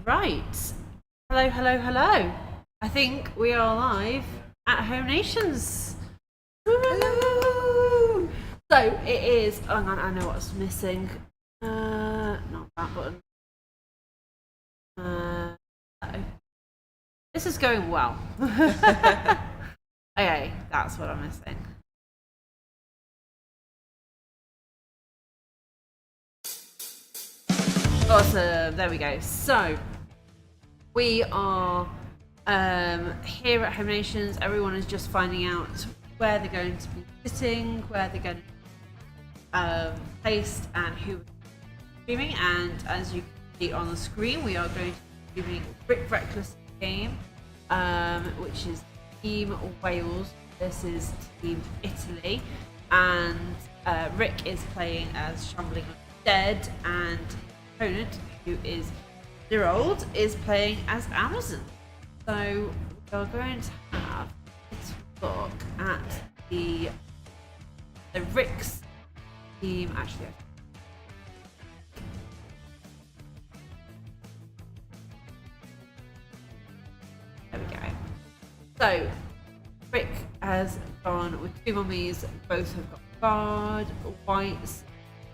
Right. Hello, hello, hello. I think we are live at Home Nations. Woo! So it is. Hang on, I know what's missing. Not that button. This is going well. Okay, that's what I'm missing. Awesome, there we go. So we are here at Home Nations. Everyone is just finding out where they're going to be sitting, where they're going to be placed, and who is streaming. And as you can see on the screen, we are going to be streaming Rick Reckless game, which is Team Wales versus Team Italy, and Rick is playing as Shambling Undead, and opponent, who is 0-year-old, is playing as Amazon. So we are going to have a look at the Rick's team. Actually, there we go. So Rick has gone with 2 mummies. Both have got guard, whites,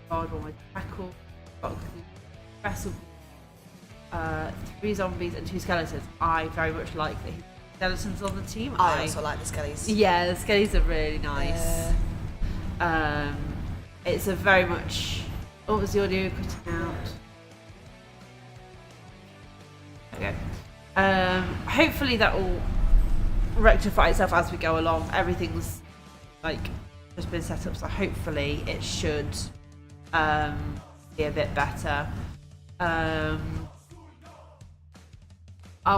guard, one with tackle, got vessel, 3 zombies and 2 skeletons. I very much like the skeletons on the team. I also like the skellies. Yeah, the skellies are really nice. It's a very much. What was the audio cutting out? Okay. Hopefully that will rectify itself as we go along. Everything's like just been set up, so hopefully it should be a bit better. Are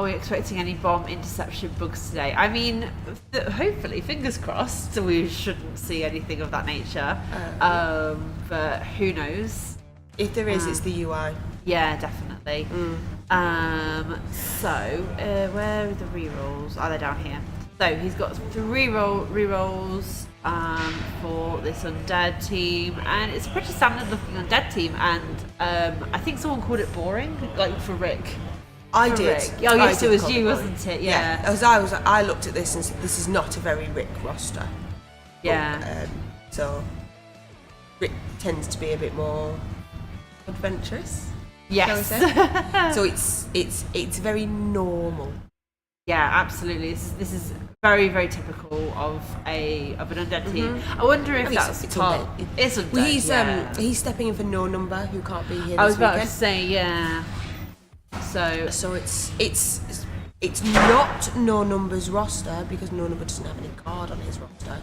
we expecting any bomb interception bugs today? I mean, hopefully, fingers crossed, we shouldn't see anything of that nature. But who knows? If there is, it's the UI. Yeah, definitely. So, where are the rerolls? Are they down here? So he's got 3 rerolls for this undead team, and it's a pretty standard looking undead team, and I think someone called it boring, like for Rick. I did. Rick. Oh yes, it was you, boring. wasn't it? Yeah. I looked at this and said, this is not a very Rick roster. Yeah. But, so Rick tends to be a bit more adventurous. Yes. So it's very normal. Yeah, absolutely. This is very, very typical of an undead team. I wonder if that's part. It's undead. Well, he's stepping in for No Number, who can't be here. I was about weekend. to say, yeah. So it's not No Number's roster, because No Number doesn't have any card on his roster.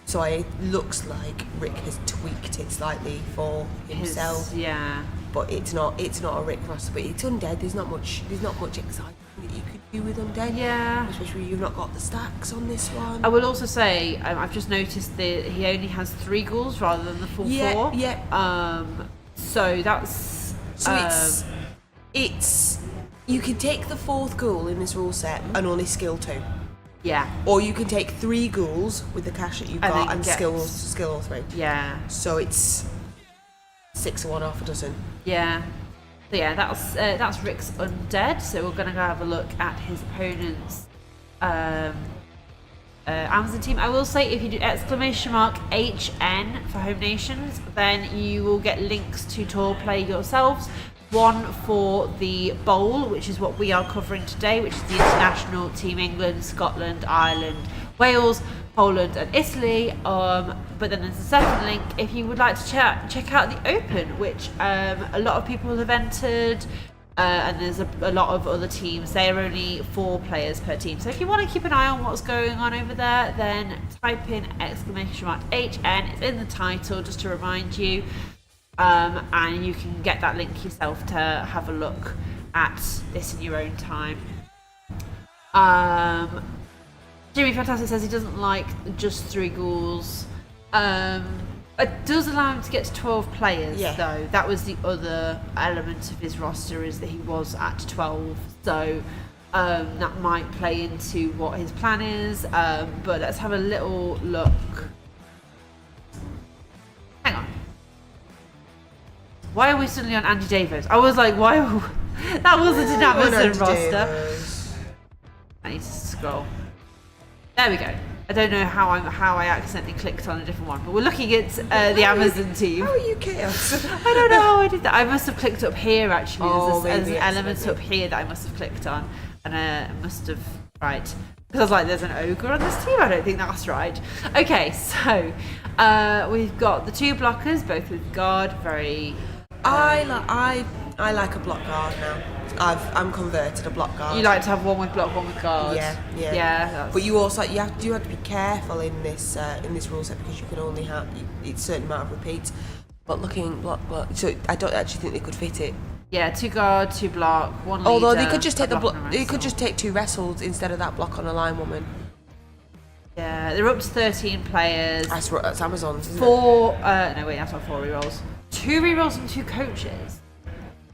So it looks like Rick has tweaked it slightly for himself. Yeah. But it's not a Rick roster. But it's undead. There's not much excitement that you could do with undead. Yeah. Especially you've not got the stacks on this one. I will also say I've just noticed that he only has 3 ghouls rather than the full 4. Yeah. So that's. So it's you can take the 4th ghoul in this rule set and only skill 2. Yeah. Or you can take 3 ghouls with the cash that you've got and skill all 3. Yeah. So it's 6 of 1, half a dozen. Yeah. So yeah, that's Rick's undead. So we're gonna go have a look at his opponent's Amazon team. I will say, if you do !HN for Home Nations, then you will get links to tour play yourselves. One for the Bowl, which is what we are covering today, which is the international team: England, Scotland, Ireland, Wales, Poland and Italy. But then there's a second link if you would like to check out the Open, which a lot of people have entered, and there's a lot of other teams. They are only 4 players per team, so if you want to keep an eye on what's going on over there, then type in !HN. It's in the title, just to remind you. And you can get that link yourself to have a look at this in your own time. Jimmy Fantastic says he doesn't like just 3 ghouls. It does allow him to get to 12 players, though. That was the other element of his roster, is that he was at 12. So that might play into what his plan is. But let's have a little look. Hang on. Why are we suddenly on Andy Davis? I was like, why? That wasn't an Amazon 100 roster. euros. I need to scroll. There we go. I don't know how I accidentally clicked on a different one, but we're looking at the Amazon team. How are you chaos? I don't know how I did that. I must have clicked up here actually. Oh, There's an maybe element up here that I must have clicked on, and I must have because I was like, "There's an ogre on this team." I don't think that's right. Okay, so we've got the two blockers, both with guard. Very. I like a block guard now. I'm converted a block guard. You like to have one with block, one with guard. Yeah. But you also you have to be careful in this rule set because you can only have it's a certain amount of repeats. But looking block, so I don't actually think they could fit it. Yeah, 2 guard, 2 block, 1 leader. Although they could just take They could just take 2 wrestles instead of that block on a line woman. Yeah, they're up to 13 players. That's Amazon's. Isn't 4. No, wait, that's not 4 rerolls. 2 rerolls and 2 coaches.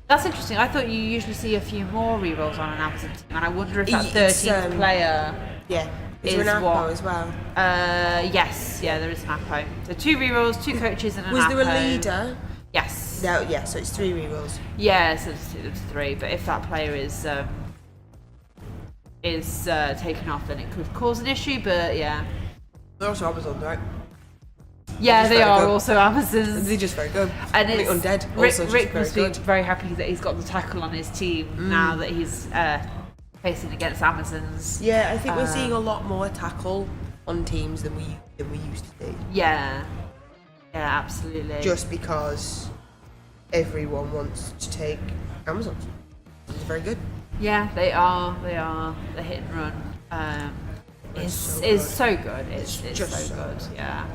That's interesting. I thought you usually see a few more rerolls on an Amazon team, and I wonder if that 13th player. Yeah. Is there an Apo as well? Yes. Yeah, there is an Apo. So 2 rerolls, 2 coaches, and an Was Apo. there a leader? Yes. No. Yeah. So it's 3 rerolls. Yeah, so it's 3. But if that player is taken off, then it could cause an issue. But yeah. They're also Amazon, right? Yeah, they are good. also Amazons. They're just very good. And it's undead. Rick must be very happy that he's got the tackle on his team now that he's facing against Amazons. Yeah, I think we're seeing a lot more tackle on teams than we used to see. Yeah, absolutely. Just because everyone wants to take Amazons. It's very good. Yeah, they are. The hit and run is so good. It's just so good. Yeah.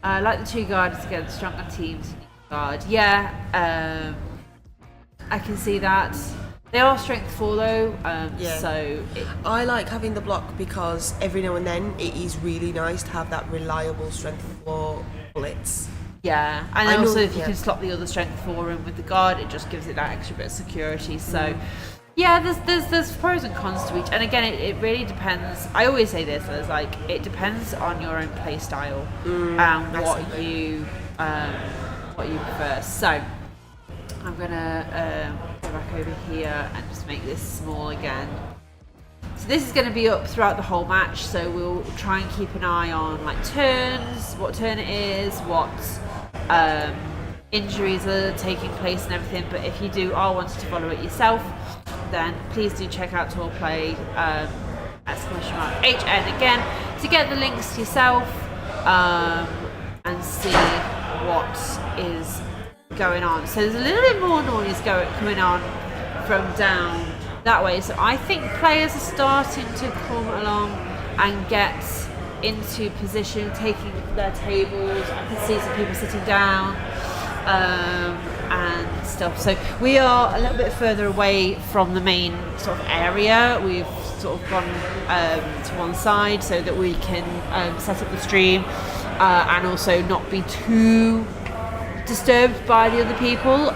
Like the 2 guards against stronger teams. Guard. Yeah. I can see that. They are strength 4 though. So I like having the block because every now and then it is really nice to have that reliable strength 4 blitz. Yeah, and also if you can slot the other strength 4 in with the guard, it just gives it that extra bit of security. So, yeah, there's pros and cons to each, and again, it really depends. I always say this: there's it depends on your own play style and what you prefer. So, I'm gonna go back over here and just make this small again. So this is going to be up throughout the whole match, so we'll try and keep an eye on turns, what turn it is, what injuries are taking place and everything. But if you are wanting to follow it yourself, then please do check out Tour Play !HN again to get the links to yourself and see what is going on. So there's a little bit more noise coming on from down that way. So I think players are starting to come along and get into position, taking their tables. I can see some people sitting down and stuff. So we are a little bit further away from the main sort of area. We've sort of gone to one side so that we can set up the stream and also not be too disturbed by the other people.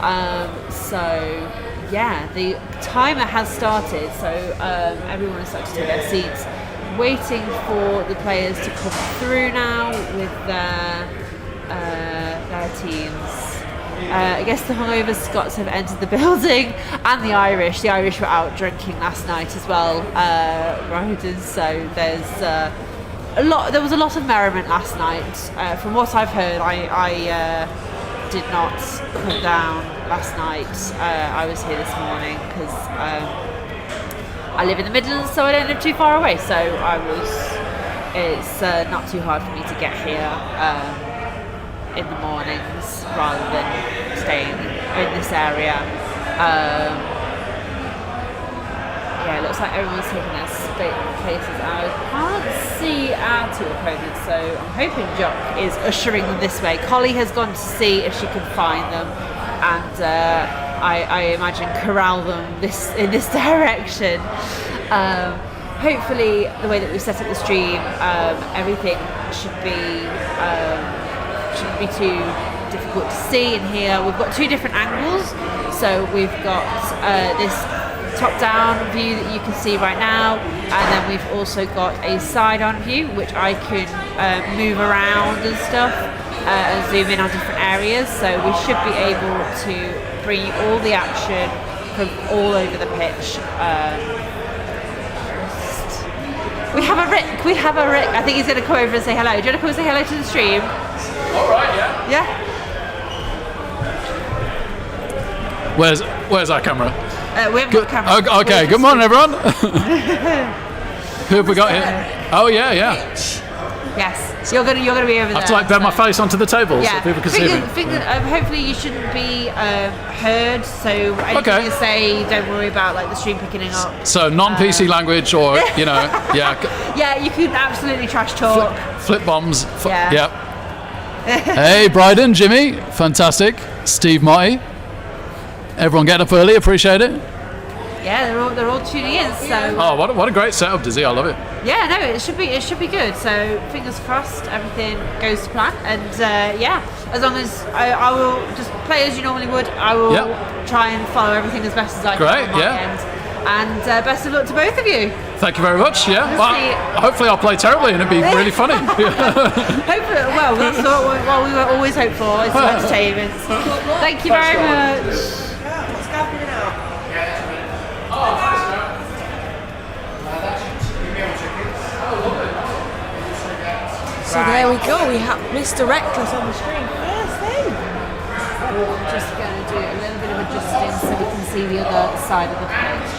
So yeah, the timer has started, so everyone is starting to take their seats, waiting for the players to come through now with their teams. I guess the hungover Scots have entered the building, and the Irish. The Irish were out drinking last night as well, Riders. So there's there was a lot of merriment last night. From what I've heard, I did not come down last night. I was here this morning because I live in the Midlands, so I don't live too far away. So it's not too hard for me to get here in the mornings rather than staying in this area. Yeah, it looks like everyone's taking their places out. I can't see our 2 opponents, so I'm hoping Jock is ushering them this way. Collie has gone to see if she can find them, and I imagine corral them in this direction. Hopefully, the way that we've set up the stream, everything shouldn't be too difficult to see in here. We've got 2 different angles, so we've got this top-down view that you can see right now, and then we've also got a side-on view which I can move around and stuff and zoom in on different areas, so we should be able to bring you all the action from all over the pitch. We have a Rick. I think he's going to come over and say hello. Do you want to come and say hello to the stream? All right, yeah. Yeah. Where's our camera? We haven't got a camera. Okay, good morning, everyone. Who have we got here? Oh, yeah. Yes, you're gonna be over there. I have to bend my face onto the table so people can see me. Hopefully you shouldn't be heard. So anything you say, don't worry about the stream picking it up. So non-PC language, or yeah. Yeah, you can absolutely trash talk. Flip bombs. Yeah. Hey, Bryden, Jimmy, fantastic. Steve, Marty. Everyone getting up early, appreciate it. Yeah, they're all tuning in. So. Oh, what a great setup, Dizzy. I love it. Yeah, no, it should be good. So fingers crossed, everything goes to plan. And as long as I will just play as you normally would, I will try and follow everything as best as I can. Great, on my end. And best of luck to both of you. Thank you very much. Yeah, well, hopefully I'll play terribly and it'll be really funny. Hopefully, well, that's what we were always hope for. Is entertainment. Thank you very much. So there we go, we have Mr. Reckless on the screen. First thing. I'm just going to do a little bit of adjusting so we can see the other side of the page.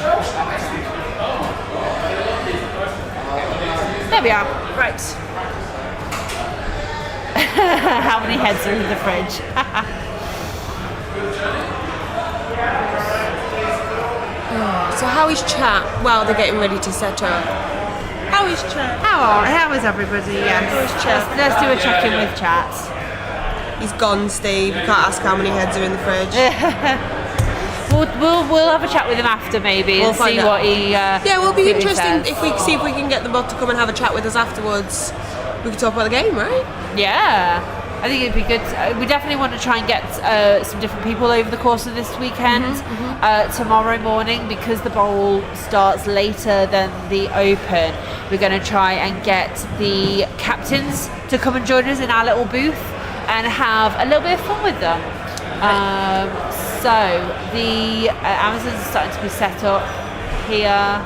There we are. Right. How many heads are in the fridge? So how is chat? Well, they're getting ready to set up. How is chat? How is everybody? Yes. How is chat? Let's do a check-in with chat. He's gone, Steve. You can't ask how many heads are in the fridge. We'll have a chat with him after maybe and see what he. Yeah, will be interesting if we can get the bot to come and have a chat with us afterwards. We can talk about the game, right? Yeah. I think it'd be good. We definitely want to try and get some different people over the course of this weekend. Tomorrow morning, because the bowl starts later than the Open, we're going to try and get the captains to come and join us in our little booth and have a little bit of fun with them. So the Amazons are starting to be set up here.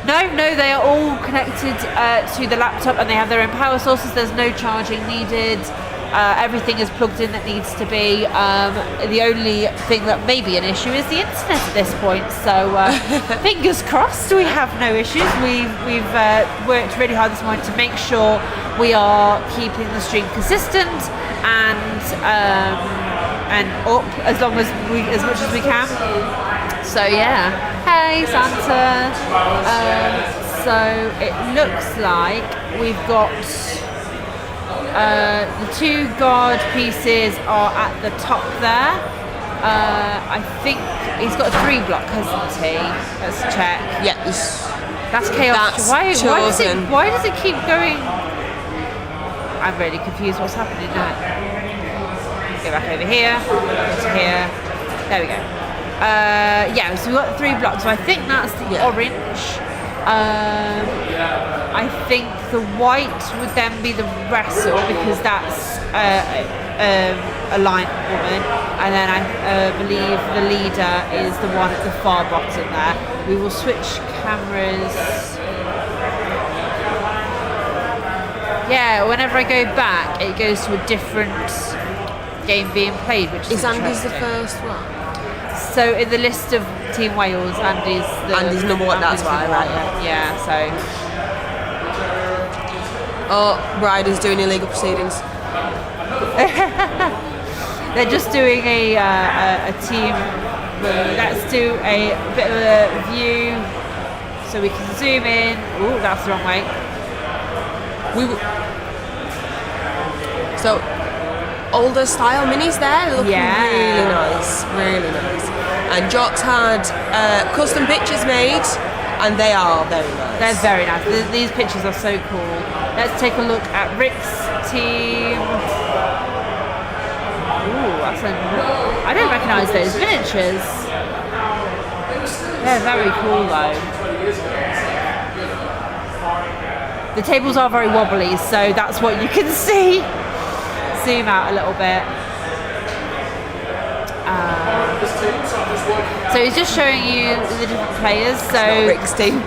No, they are all connected to the laptop and they have their own power sources. There's no charging needed. Everything is plugged in that needs to be. The only thing that may be an issue is the internet at this point. So fingers crossed we have no issues. We've worked really hard this morning to make sure we are keeping the stream consistent and up as much as we can. So yeah, hey Santa. So it looks like we've got the two guard pieces are at the top there. I think he's got a 3-block, hasn't he? Let's check. Yeah, that's chaos. Why does it keep going? I'm really confused. What's happening now? Go back over here. To here. There we go. So we've got 3 blocks, so I think that's the orange. I think the white would then be the wrestle because that's a line woman, and then I believe the leader is the one at the far bottom there. We will switch cameras. Yeah, whenever I go back, it goes to a different game being played, which is Andy's the first one. So in the list of Team Wales, Andy's number one. That's why, right? Yeah. So. Oh, Ryder's doing illegal proceedings. They're just doing a team. Let's do a bit of a view so we can zoom in. Oh, that's the wrong way. So older style minis there, looking really nice. And Jot's had custom pictures made, and they are very nice. They're very nice. These pictures are so cool. Let's take a look at Rick's team. Ooh, I don't recognise those miniatures. They're very cool though. The tables are very wobbly, so that's what you can see. Zoom out a little bit. So he's just showing you the different players. Not So Rick's team.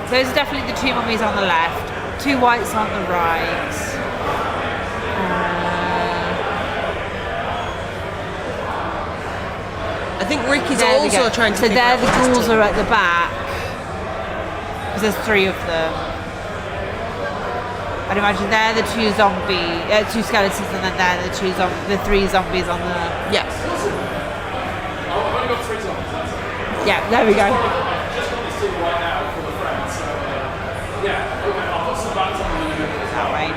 those are definitely the two mummies on the left, two whites on the right. I think Rick is There we also go. trying to So figure there out the what his ghouls team- are at the back. Because there's three of them. I'd imagine they're the two skeletons, and then they're the three zombies on the. Yeah. Yeah, there we go. That way.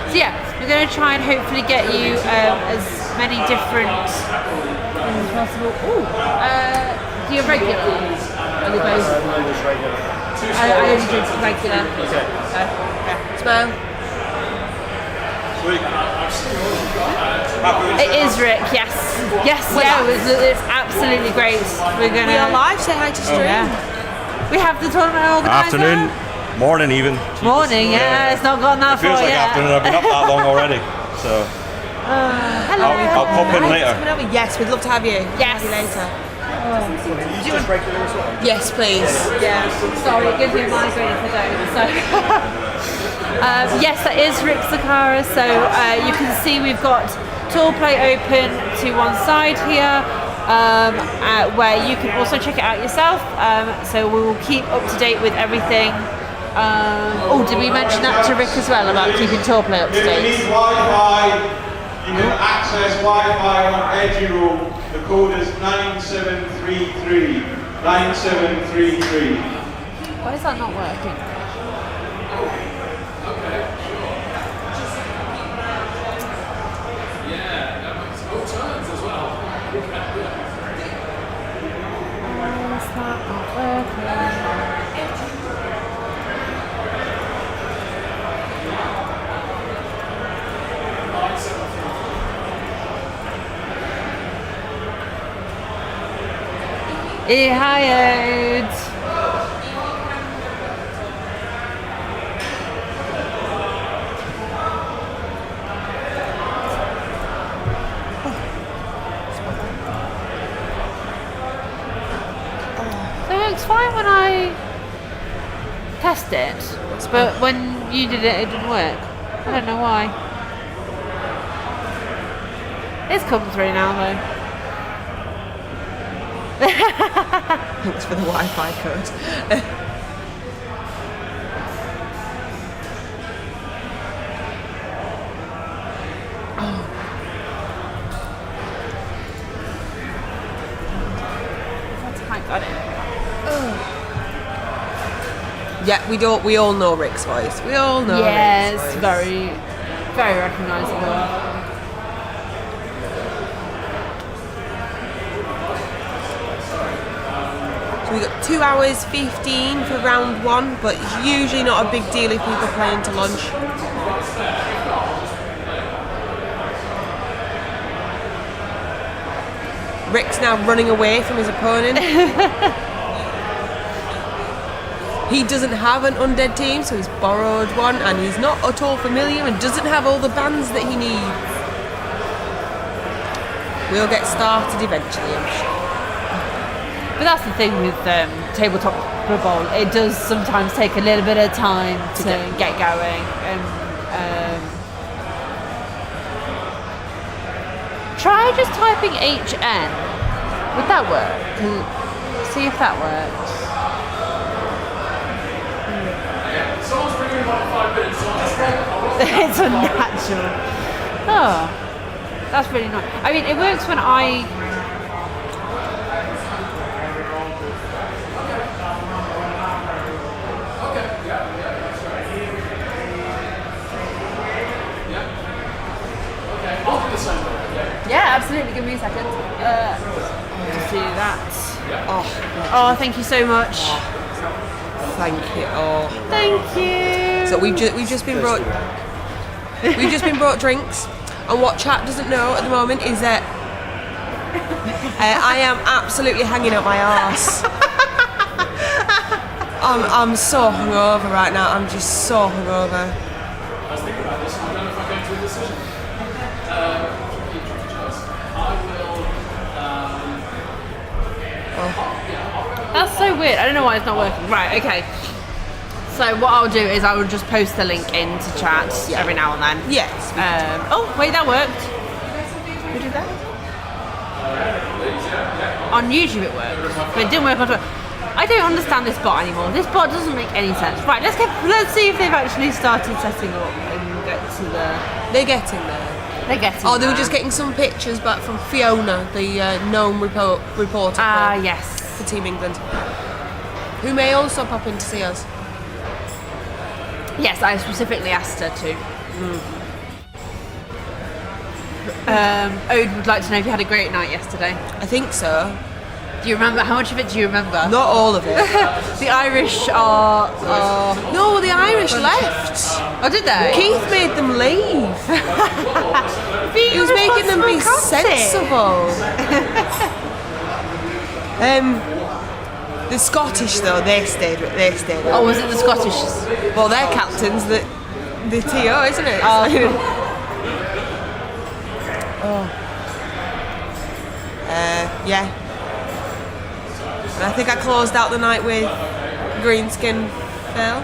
So yeah, we're going to try and hopefully get you as many different things as possible. Ooh, the irregulars. Are they both? I only drink regular. Okay. Smile. It is Rick, yes. Yes, yeah, it's absolutely great. We're going We are to. live. Say hi to stream. Yeah. We have the tournament organizer. Afternoon, morning even. Morning, yeah, it's not gone that It feels far like yet. afternoon, I've been up that long already. So Hello. I'll pop in later. Coming over? Yes, we'd love to have you. Yes. Have you later. Just regular as well? Yes, please. Yeah, sorry, it gives me a migraine if I don't. So, yes, that is Rick Sakara. So you can see we've got tour play open to one side here, where you can also check it out yourself. So we will keep up to date with everything. Did we mention that to Rick as well about keeping tour play up to If you date? need Wi-Fi, you can access Wi-Fi on Eduro. The code is 9733. 9733. Why is that not working? It's not working. Hired. So it works fine when I test it, but when you did it, it didn't work. I don't know why. It's come through now though. Thanks for the Wi-Fi code. I got it. Yeah, we all know Rick's voice. We all know Yes, Rick's voice. very, very recognisable. So we got 2 hours 15 for round one, but it's usually not a big deal if people play into lunch. Rick's now running away from his opponent. He doesn't have an undead team, so he's borrowed one, and he's not at all familiar and doesn't have all the bands that he needs. We'll get started eventually, I'm sure. But that's the thing with tabletop Blood Bowl. It does sometimes take a little bit of time to get going. Try just typing HN. Would that work? See if that works. Someone's bringing about 5 minutes. It's unnatural. Oh, that's really nice. I mean, it works when I. Yeah, absolutely. Give me a second. Just do that. Oh, thank you so much. Thank you. Oh. Thank you. So we've just been brought drinks, and what chat doesn't know at the moment is that I am absolutely hanging out my arse. I'm so hungover right now. I'm just so hungover. I was thinking about this, and I don't know if I came to a decision. That's so weird. I don't know why it's not working. Right, okay. So what I'll do is I will just post the link into chat every now and then. Yes. Oh, wait, that worked. Who did that? On YouTube it worked, but it didn't work on Twitter. I don't understand this bot anymore. This bot doesn't make any sense. Right, let's see if they've actually started setting up and get to the... They're getting there. They're getting Oh, they were there. just getting some pictures back from Fiona, the gnome reporter Yes. for Team England, who may also pop in to see us. Yes, I specifically asked her to. Ode would like to know if you had a great night yesterday. I think so. Do you remember? How much of it do you remember? Not all of it. The Irish are... No, the Irish left. Oh, did they? Keith made them leave. He was making them be sensible. The Scottish though, they stayed. Oh, was it the Scottish? Well, they're captains. The TO, isn't it? Oh. Yeah. And I think I closed out the night with Greenskin Phil.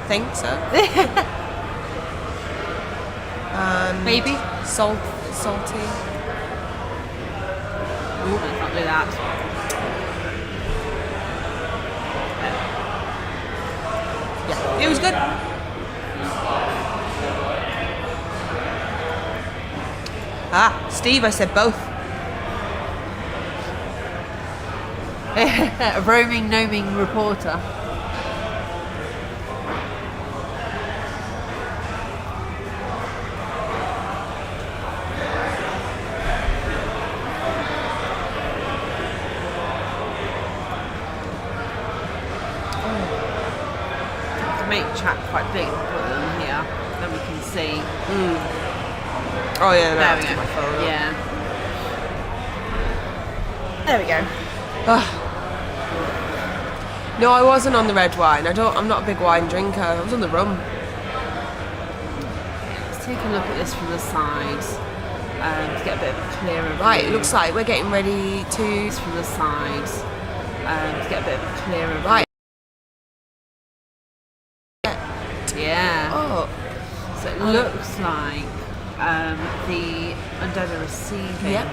Think so. Maybe. Salty. Ooh, let's not do that. Yeah, it was good. Steve, I said both. A roaming, gnoming reporter. Make chat quite big and put them here, then we can see. Oh yeah, There we that's go. my phone. Yeah. There we go. No, I wasn't on the red wine. I'm not a big wine drinker. I was on the rum. Let's take a look at this from the sides to get a bit of a clearer Right, view. it looks like we're getting ready to. This from the sides to get a bit of a clearer view. Right. Yeah. Oh, So it looks like the undead are receiving. Yep.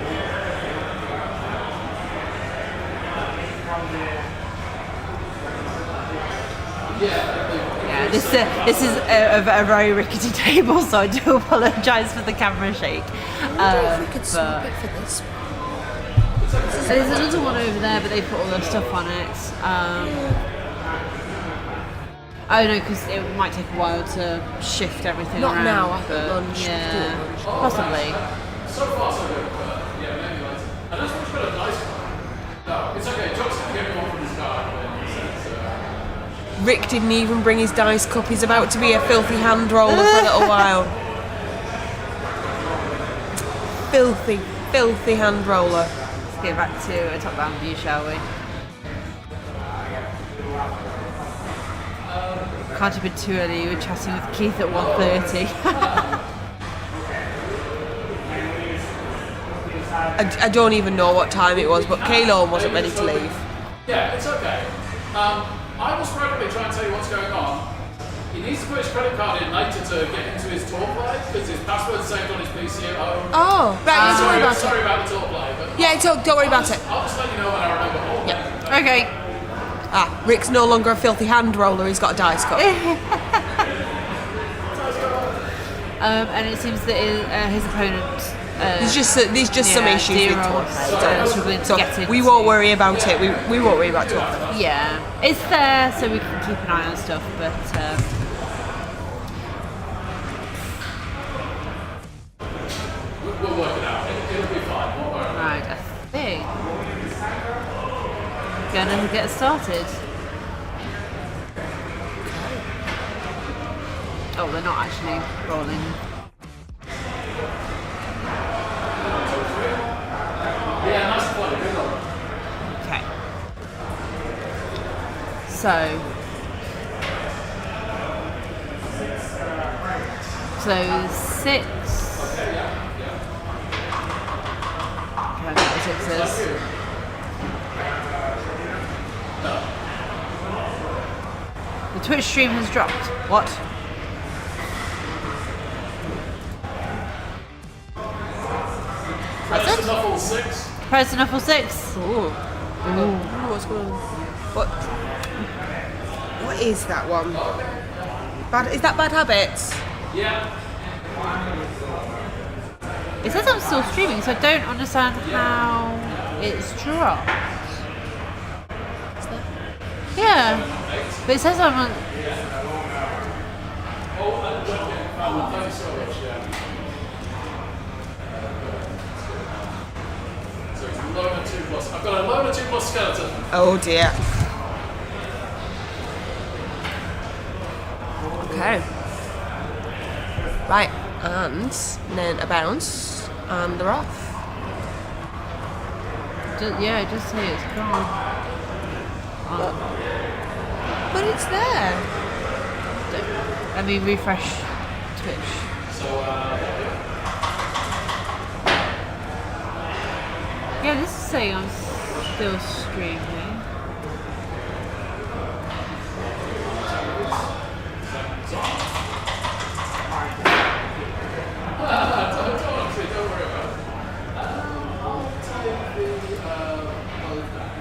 Yeah, this is a very rickety table, so I do apologise for the camera shake. if we could swap but it for this. there's another one over there, but they put all their stuff on it. Oh no, because it might take a while to shift everything Not around. now, after but lunch. Yeah, Do it at lunch. possibly. So far, so good. But yeah, maybe later. And that's much better than ice cream. No, it's okay. Jock's going to get me one from his car. Rick didn't even bring his dice cup. He's about to be a filthy hand roller for a little while. Filthy hand roller. Let's get back to a top-down view, shall we? Can't have been too early. You were chatting with Keith at 1:30. I don't even know what time it was, but Kalon wasn't ready to leave. Yeah, it's okay. I will sporadically try and tell you what's going on. He needs to put his credit card in later to get into his tour play because his password's saved on his PC at home. Oh, right, don't worry about Sorry it. about the tour play, but Yeah, don't worry about it. I'll just let you know when I remember all. Yeah. Okay. Rick's no longer a filthy hand roller, he's got a dice cup. And it seems that his opponent. There's just some issues with tour struggling to so get in. we won't worry about it. We won't worry about tour. Yeah, it's there, so we can keep an eye on stuff. But We'll work it out. It'll be fine. Won't worry. right, I think gonna get started. Oh, they're not actually rolling. Yeah, nice and funny. Good luck. So 6. Okay, I know what 6 is. The Twitch stream has dropped. What? Press Snuffle 6. Press Snuffle 6. Ooh, what's going on? What is that one? Is that Bad Habits? Yeah. It says I'm still streaming, so I don't understand how it's dropped. Yeah, but it says I'm on. So it's Loner 2 plus. I've got a Loner 2 plus skeleton. Oh dear. Okay. Right, and then a bounce, and they're off. Yeah, it does say it's gone. But it's there. Let me refresh Twitch. Yeah, this is saying I'm still streaming. Don't worry about it. I'll take the load back.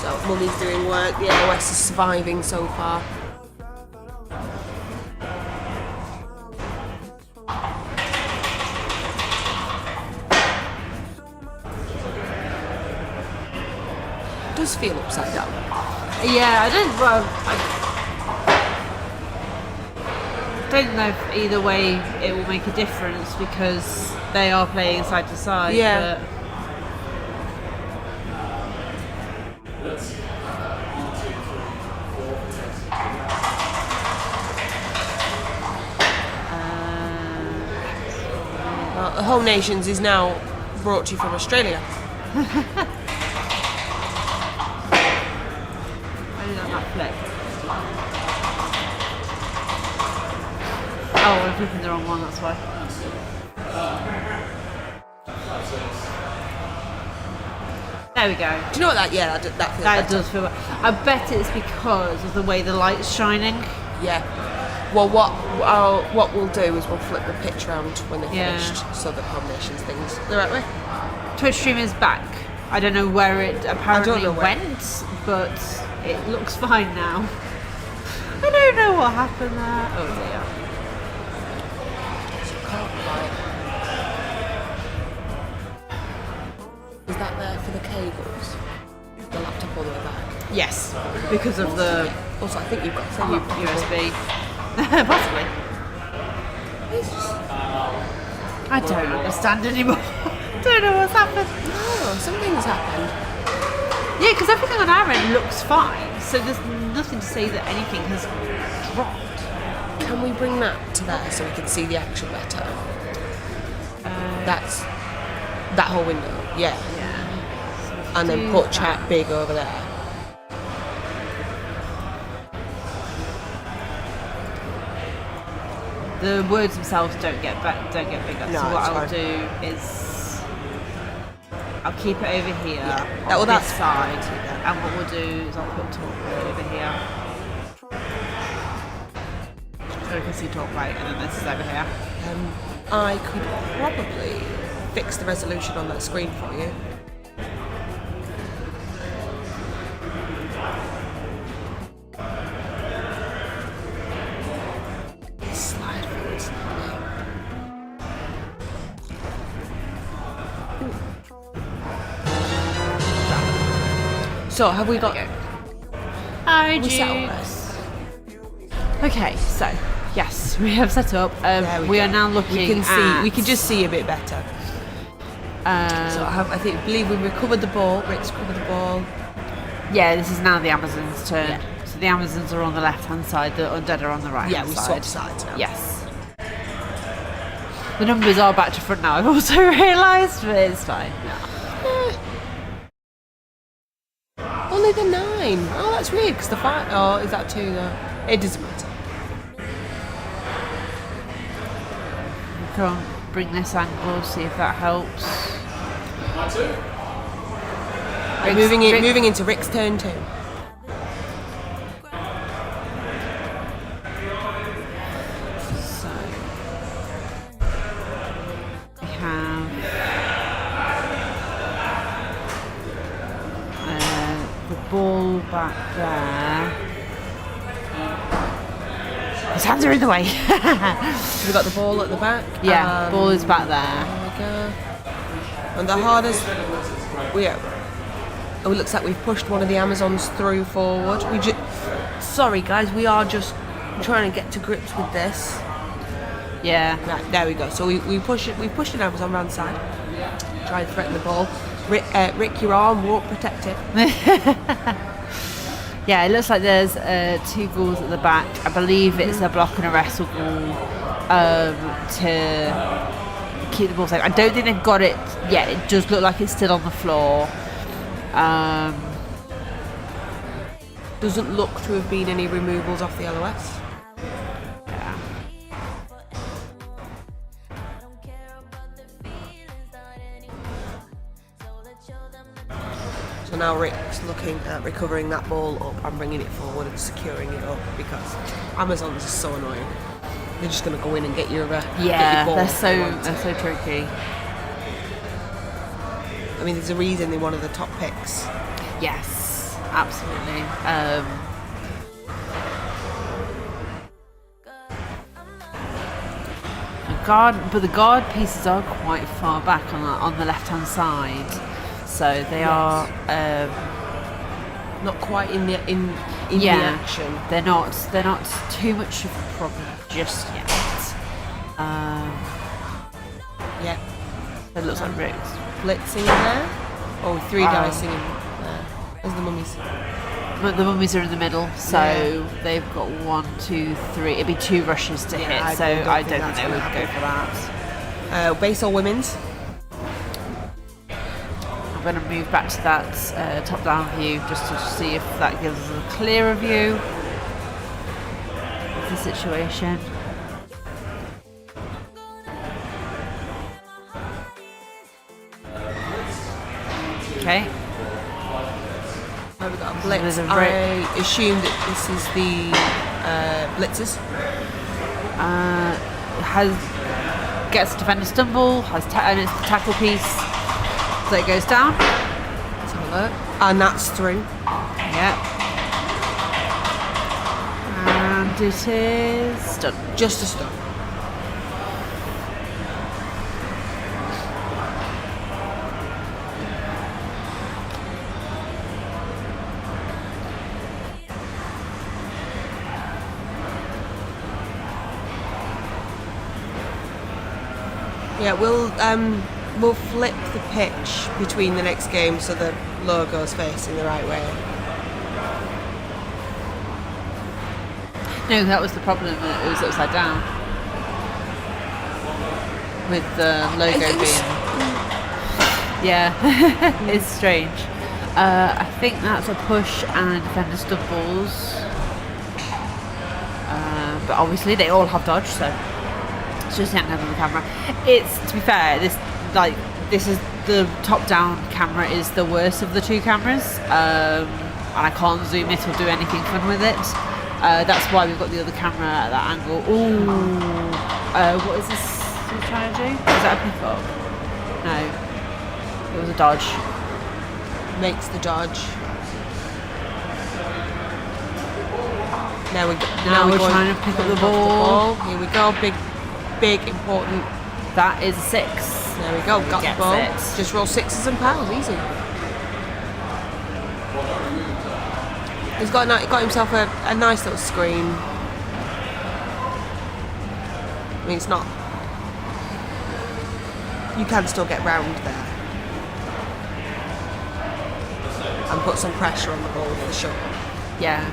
So Mummy's doing work, the LOS is surviving so far. Does feel upside down. Yeah, I don't know if either way it will make a difference because they are playing side to side. Yeah. But Well, the Whole Nations is now brought to you from Australia. I did that flick. Oh, I'm flipping the wrong one, that's why. There we go. Do you know what that? Yeah, that feels That better. does feel. I bet it's because of the way the light's shining. Yeah. Well, what we'll do is we'll flip the pitch around when they're Yeah. finished, so the combinations things the right way. Twitch stream is back. I don't know where it apparently know where. went, but it looks fine now. I don't know what happened there. Oh dear. Is that there for the cables? The laptop all the way back. Yes, because of the Also, I think you've got some USB. Possibly. I don't understand anymore. Don't know what's happened. Oh, something's happened. Yeah, because everything on our end looks fine, so there's nothing to say that anything has dropped. Can we bring that to there so we can see the action better? That's that whole window. Yeah. Yeah. And then Do put that. chat big over there. The words themselves don't get bigger. No, so what it's I'll fine. do is I'll keep it over here on Well, this that's side, and what we'll do is I'll put talk over here, so we can see talk right, and then this is over here. I could probably fix the resolution on that screen for you. Slide forward slightly. So, have we got? Hi, we set up Jukes. Okay, so yes, we have set up. There We are go. now looking. We can see. at, We can just see a bit better. So I believe we recovered the ball. Rick's recovered the ball. Yeah, this is now the Amazon's turn. Yeah. So the Amazons are on the left-hand side, the undead are on the right-hand Yeah, we side. swapped sides now. Yes. The numbers are back to front now, I've also realised, but it's fine. Only the 9. Oh, that's weird, because the 5... Oh, is that 2, though? It doesn't matter. Go on, bring this angle, see if that helps. My two. Moving into Rick's turn 2. So we have the ball back there. His hands are in the way. We've got the ball at the back. Yeah, ball is back there. There we go. And the hardest... Oh, it looks like we've pushed one of the Amazons through forward. Sorry, guys, we are just trying to get to grips with this. Yeah. Right, there we go. So we pushed an Amazon around the side. Try and threaten the ball. Rick, your arm won't protect it. Yeah, it looks like there's 2 ghouls at the back. I believe it's a block and a wrestle ghoul to keep the ball safe. I don't think they've got it yet. It does look like it's still on the floor. Doesn't look to have been any removals off the LOS. Yeah. So now Rick's looking at recovering that ball up and bringing it forward and securing it up, because Amazons are so annoying. They're just going to go in and get your get your ball. they're so tricky. I mean, there's a reason they're one of the top picks. Yes, absolutely. The guard pieces are quite far back on the left-hand side, so they are Not quite in the action. They're not too much of a problem just yet. Yeah. It looks like Rick's. Blitzing in there. Oh, 3 dicing in there. There's the mummies. But the mummies are in the middle, so they've got 1, 2, 3. It'd be 2 rushes to hit, so I don't think they would go for that. Base or women's? I'm going to move back to that top-down view just to see if that gives us a clearer view of the situation. Okay. We've got a blitz. There's a I assume that this is the blitzers. Gets a defender stumble, and it's the tackle piece, so it goes down. Let's have a look. And that's through. Yeah. And it is done. Just a stun. Yeah, we'll flip the pitch between the next game so the logo's facing the right way. No, that was the problem. It was upside down with the logo being. Yeah, it's strange. I think that's a push and defender stumbles, but obviously they all have dodge, so. It's just the angle on the camera. It's, to be fair, this is the top-down camera is the worst of the 2 cameras, and I can't zoom it or do anything fun with it. That's why we've got the other camera at that angle. Ooh, what is this he's trying to do? Is that a pick up? No, it was a dodge. Makes the dodge. Now we're trying to pick up the ball. Here we go. Big, important. That is a 6. There we go. Got the Gets ball. it. Just roll 6s and pals. Easy. He got himself a nice little screen. I mean, it's not. You can still get round there and put some pressure on the ball for the shot. Yeah.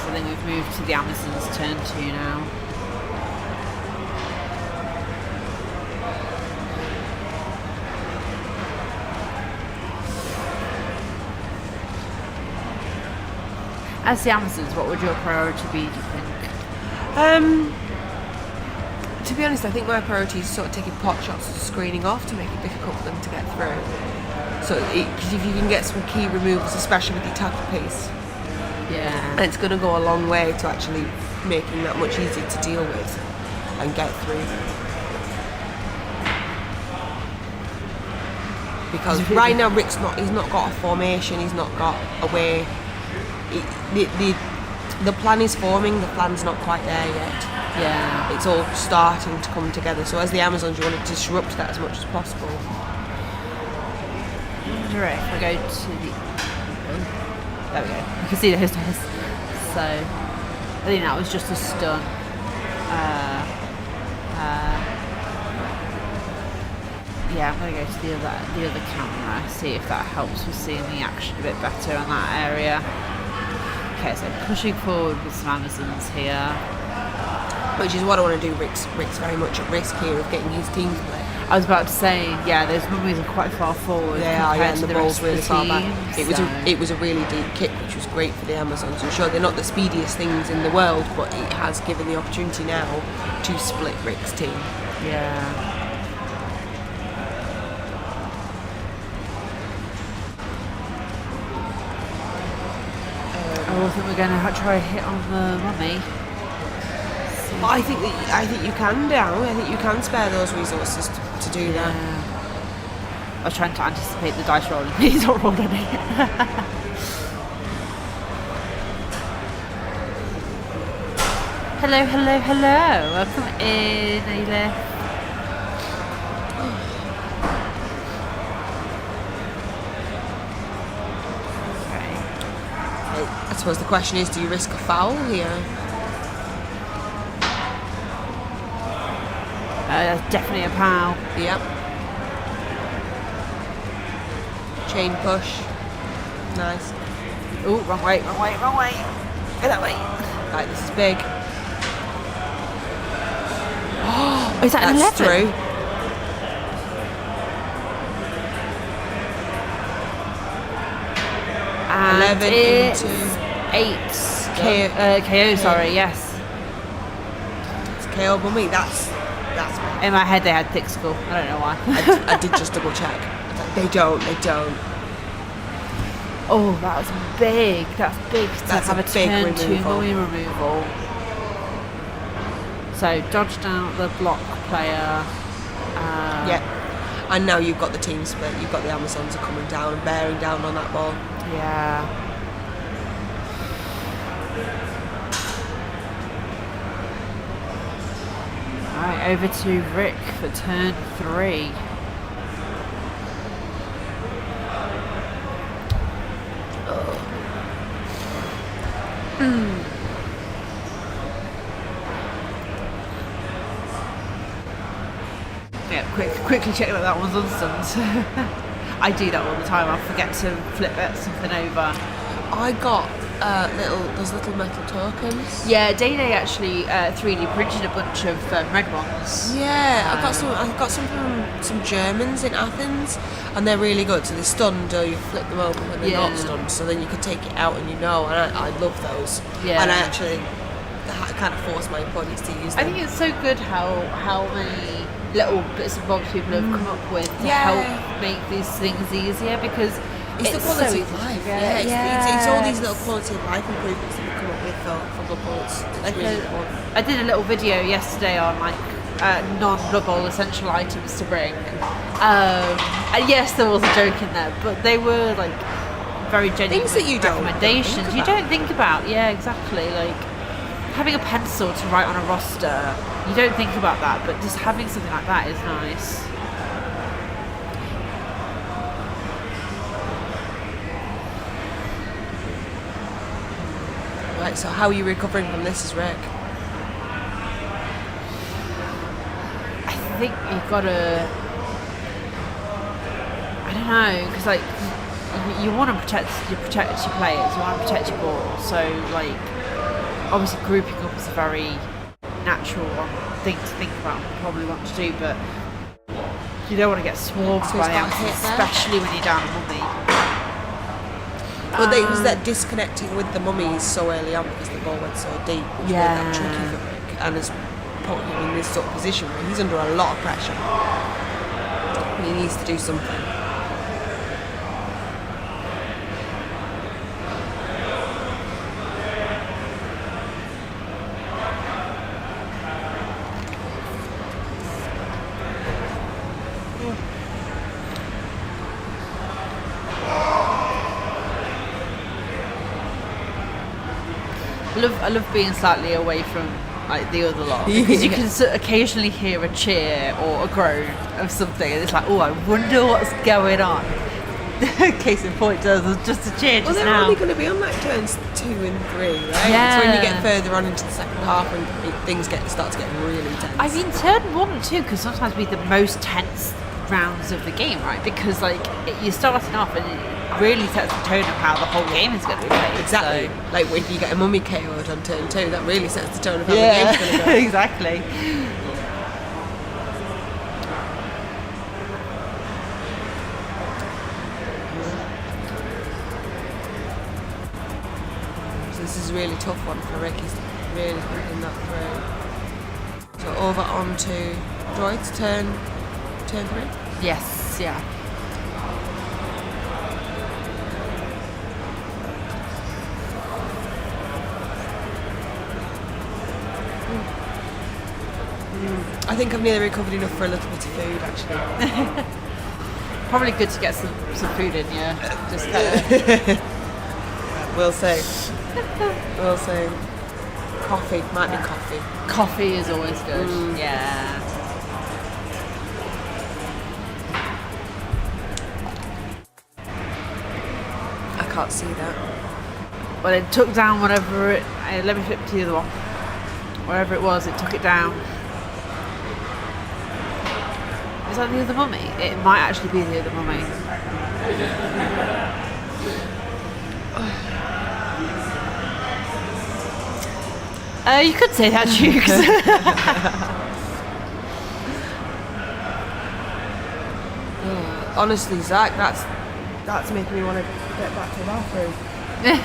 I think we've moved to the Amazons turn 2 now. As the Amazons, what would your priority be, do you think? To be honest, I think my priority is sort of taking pot shots and screening off to make it difficult for them to get through. So, because if you can get some key removals, especially with the tackle piece, Yeah. it's going to go a long way to actually making that much easier to deal with and get through. Because right now he's not got a formation, he's not got a way. The plan is forming, the plan's not quite there yet. Yeah. It's all starting to come together. So as the Amazons, you want to disrupt that as much as possible. I wonder if I go to the... There we go. You can see those stairs. So, I think that was just a stun. Yeah, I'm going to go to the other camera, see if that helps with seeing the action a bit better on that area. Okay, so pushing forward with some Amazons here. Which is what I want to do. Rick's very much at risk here of getting his team to play. I was about to say, yeah, those mummies are quite far forward. They are, compared and to the the ball's rest of really the far team, back. so- It was a really deep kick, which was great for the Amazons. I'm sure they're not the speediest things in the world, but it has given the opportunity now to split Rick's team. Yeah. I think we're going to try a hit on the mummy. But I think you can down. I think you can spare those resources to do that. I was trying to anticipate the dice rolling. He's not rolled any. Hello, hello, hello. Welcome in, Ayla. I suppose the question is, do you risk a foul here? That's definitely a pal. Yep. Chain push. Nice. Oh, wrong way, wrong way, wrong way. Go that way. Right, this is big. Oh, is that an 11? That's through. And 11 it's into 8. KO, sorry, yes. It's KO Mummy. That's big. In my head they had thick skull. I don't know why. I did just double check. They don't. Oh, that was big. That's big to That's have a a big turn 2 removal. mummy removal. So dodged out the block player. Yeah. And now you've got the team split. You've got the Amazons are coming down and bearing down on that ball. Yeah. Alright, over to Rick for turn 3. Yeah, quickly check that one's unstunned. I do that all the time. I forget to flip something over. I got those little metal tokens. Yeah, Day actually 3D printed a bunch of red ones. Yeah, I got some from some Germans in Athens, and they're really good. So they're stunned, or you flip them over when they're Yeah. not stunned. So then you can take it out, and and I love those. Yeah. And I actually kind of force my opponents to use them. I think it's so good how many little bits and bobs people have come up with to Yeah. help make these things easier, because It's the so quality easy of to life. forget. Yeah, it's all these little quality of life improvements that we come up with for Blood Bowl. It's really important. I did a little video yesterday on like non-Blood Bowl essential items to bring. And yes, there was a joke in there, but they were like very genuine Things that you don't recommendations. think You about. don't think about, yeah, exactly. Like having a pencil to write on a roster, you don't think about that, but just having something like that is nice. Right, so how are you recovering from this, is Rick? I think you've got to. I don't know, because like you want to protect your players, you want to protect your ball. So like obviously grouping up is a very natural thing to think about and probably want to do, but you don't want to get swarmed So by he's the got a hit answers, there. especially when you're down a mummy. Well, it was that disconnecting with the mummies so early on because the ball went so deep, which made that tricky for Rick, and has put him in this sort of position where he's under a lot of pressure. He needs to do something. I love being slightly away from like the other lot because you can occasionally hear a cheer or a groan of something, and it's like, oh, I wonder what's going on. Case in point, there was just a cheer Well, just they're now. only going to be on like turns 2 and 3, right? Yeah. It's when you get further on into the second half and things start to get really tense. I mean, turn 1 and 2 can sometimes be the most tense rounds of the game, right? Because like you're starting off and it really sets the tone of how the whole game is going to be played. exactly. So. Like when you get a mummy KO'd on turn 2, that really sets the tone of how the game's going to go. exactly. So this is a really tough one for Rick. He's really thinking that through. So over onto droids, turn 3. Yes, yeah. I think I've nearly recovered enough for a little bit of food, actually. Probably good to get some food in, yeah. Just We'll see. We'll see. Coffee. Might be coffee. coffee is always good. Yeah. I can't see that. Well, it took down whatever it. Let me flip to the other one. Wherever it was, it took it down. Is that the other mummy? It might actually be the other mummy. You could say that, Jukes. Honestly, Zach, that's making me want to get back to the bathroom. Do you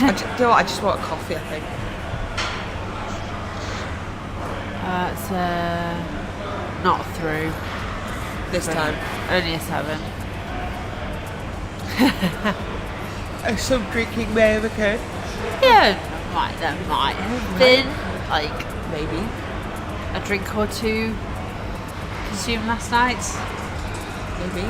know what? I just want coffee, I think. It's not through. This time. Only a 7. Some drinking may have occurred. Yeah, there might have been like Maybe. a drink or two consumed last night. Maybe.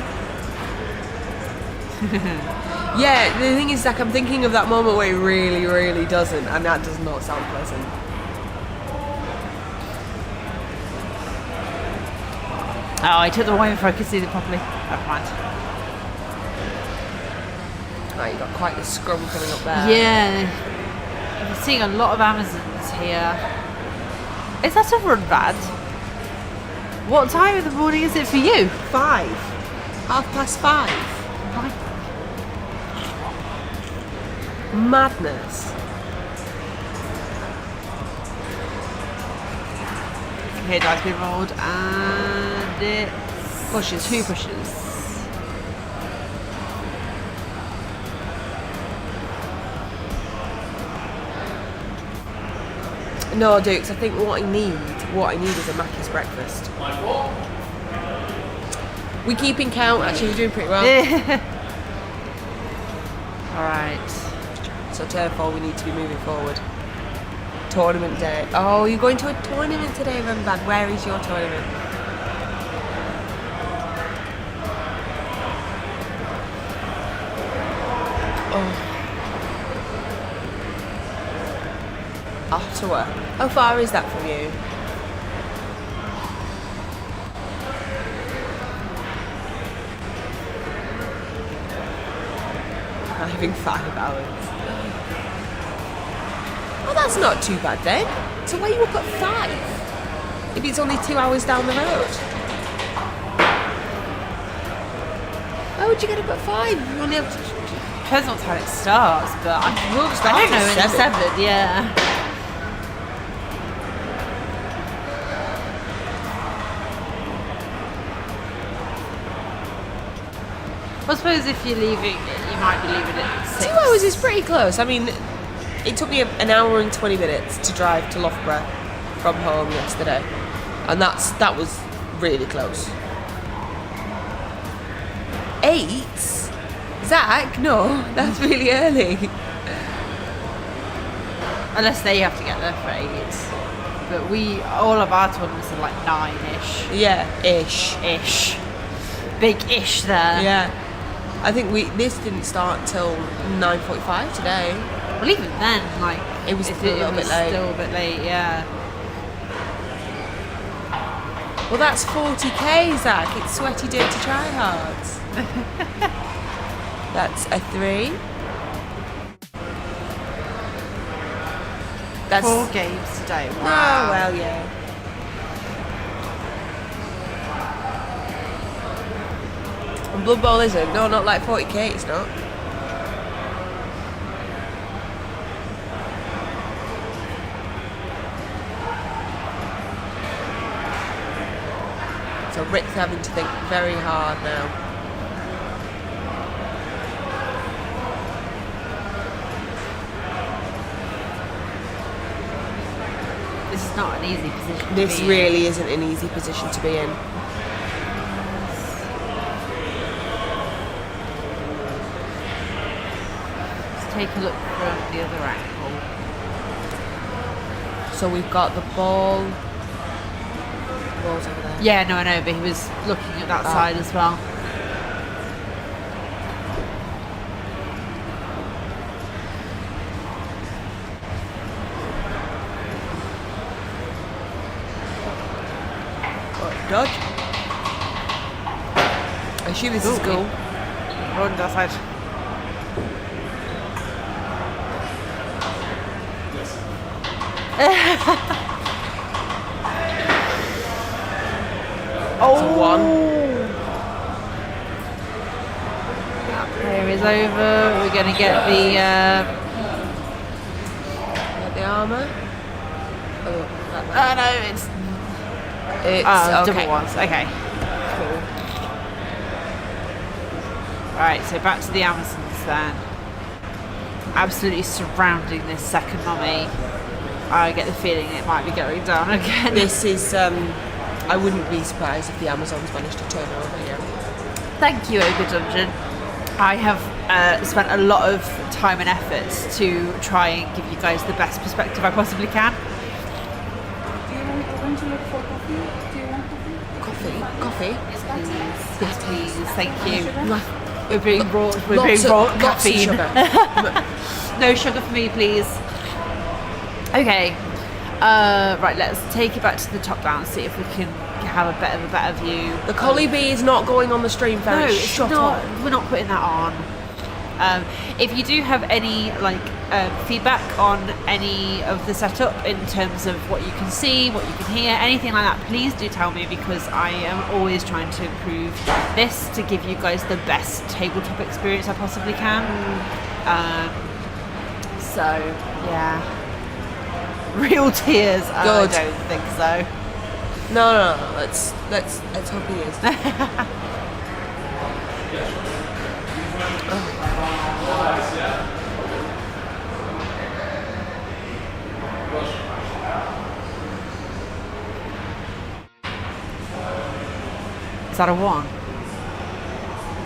Yeah, the thing is, Zach, I'm thinking of that moment where it really, really doesn't, and that does not sound pleasant. Oh, I took the wine before I could see them properly. Never mind. Right, you got quite the scrum coming up there. Yeah, I'm seeing a lot of Amazons here. Is that a run bad? What time in the morning is it for you? 5. 5:30. Madness. Okay, dice being rolled, and it's Pushes. 2 pushes. No, Dukes, I think what I need is a Mackey's breakfast. Like what? We keeping count, actually, you're doing pretty well. Alright. So turn 4, we need to be moving forward. Tournament day. Oh, you're going to a tournament today, Rembad. Where is your tournament? Ottawa. How far is that from you? Driving 5 hours. Oh, that's not too bad then. So why are you up at 5? Maybe it's only 2 hours down the road. Why would you get up at 5? You only have to... Depends what time it starts, but I don't know, start in at 7, yeah. I suppose if you're leaving, you might be leaving at 6. 2 hours is pretty close. I mean, it took me an hour and 20 minutes to drive to Loughborough from home yesterday, and that was really close. 8? Zach? No, that's really early. Unless they have to get there for 8. But all of our tournaments are like 9-ish. Yeah, ish. Ish. Big ish there. Yeah. I think this didn't start till 9:45 today. Well, even then, like It was still a little bit late. Still a bit late, yeah. Well, that's 40k, Zach. It's sweaty, dirty tryhards. That's a 3. That's 4 games today. Oh, Wow. well, yeah. And Blood Bowl isn't? No, not like 40k, it's not. So Rick's having to think very hard now. This is not an easy position to This be really isn't an easy position to be in. Let's take a look from the other angle. So we've got the ball. Ball's over there. Yeah, no, I know, but he was looking at that side as well. Dodge. I assume this is cool. Run that side. It's a 1. That player is over. We're going to get the... Got the armour. Oh, no, it's... it's okay. double ones. Okay. Cool. Right, so back to the Amazons then. Absolutely surrounding this second mummy. I get the feeling it might be going down again. This is, I wouldn't be surprised if the Amazons managed to turn over here. Thank you, Ogre Dungeon. I have spent a lot of time and effort to try and give you guys the best perspective I possibly can. Do you want to look for coffee? Do you want coffee? Coffee? Yes, please. Thank you. Lots We're being brought of caffeine. sugar. No sugar for me, please. Okay. Right, let's take it back to the top down and see if we can have a better view. The collie bee is not going on the stream, No, Ferris. it's Shut not. up. We're not putting that on. If you do have any feedback on any of the setup in terms of what you can see, what you can hear, anything like that, please do tell me, because I am always trying to improve this to give you guys the best tabletop experience I possibly can. So yeah, real tears. I Good. don't think so. No. Let's hope he is. Is that a 1?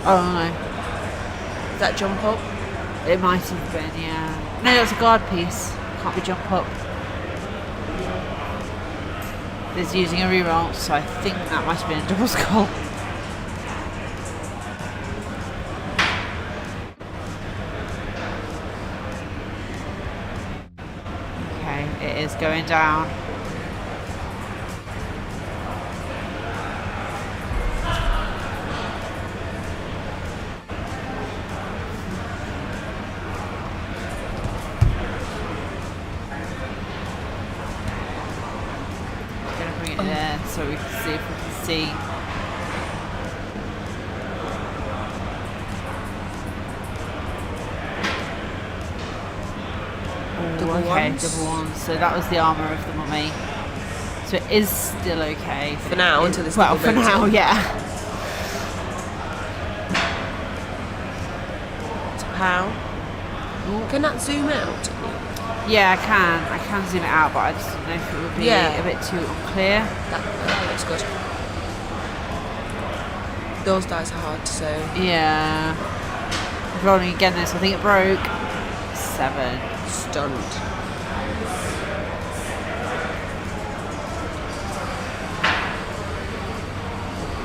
Oh no. Does that jump up? It might have been, yeah. No, it's a guard piece. Can't be jump up. It's using a reroll, so I think that might have been a double skull. Okay, it is going down. There so we can see if we can see. Double Okay, ones. double ones. So that was the armour of the mummy. So it is still okay For now, until this well, double for boots now, in. yeah. pow. Can that zoom out? Yeah, I can zoom it out, but I just don't know if it would be a bit too unclear. That looks good. Those dice are hard to sew. Yeah. Rolling again this, I think it broke. 7. Stunned.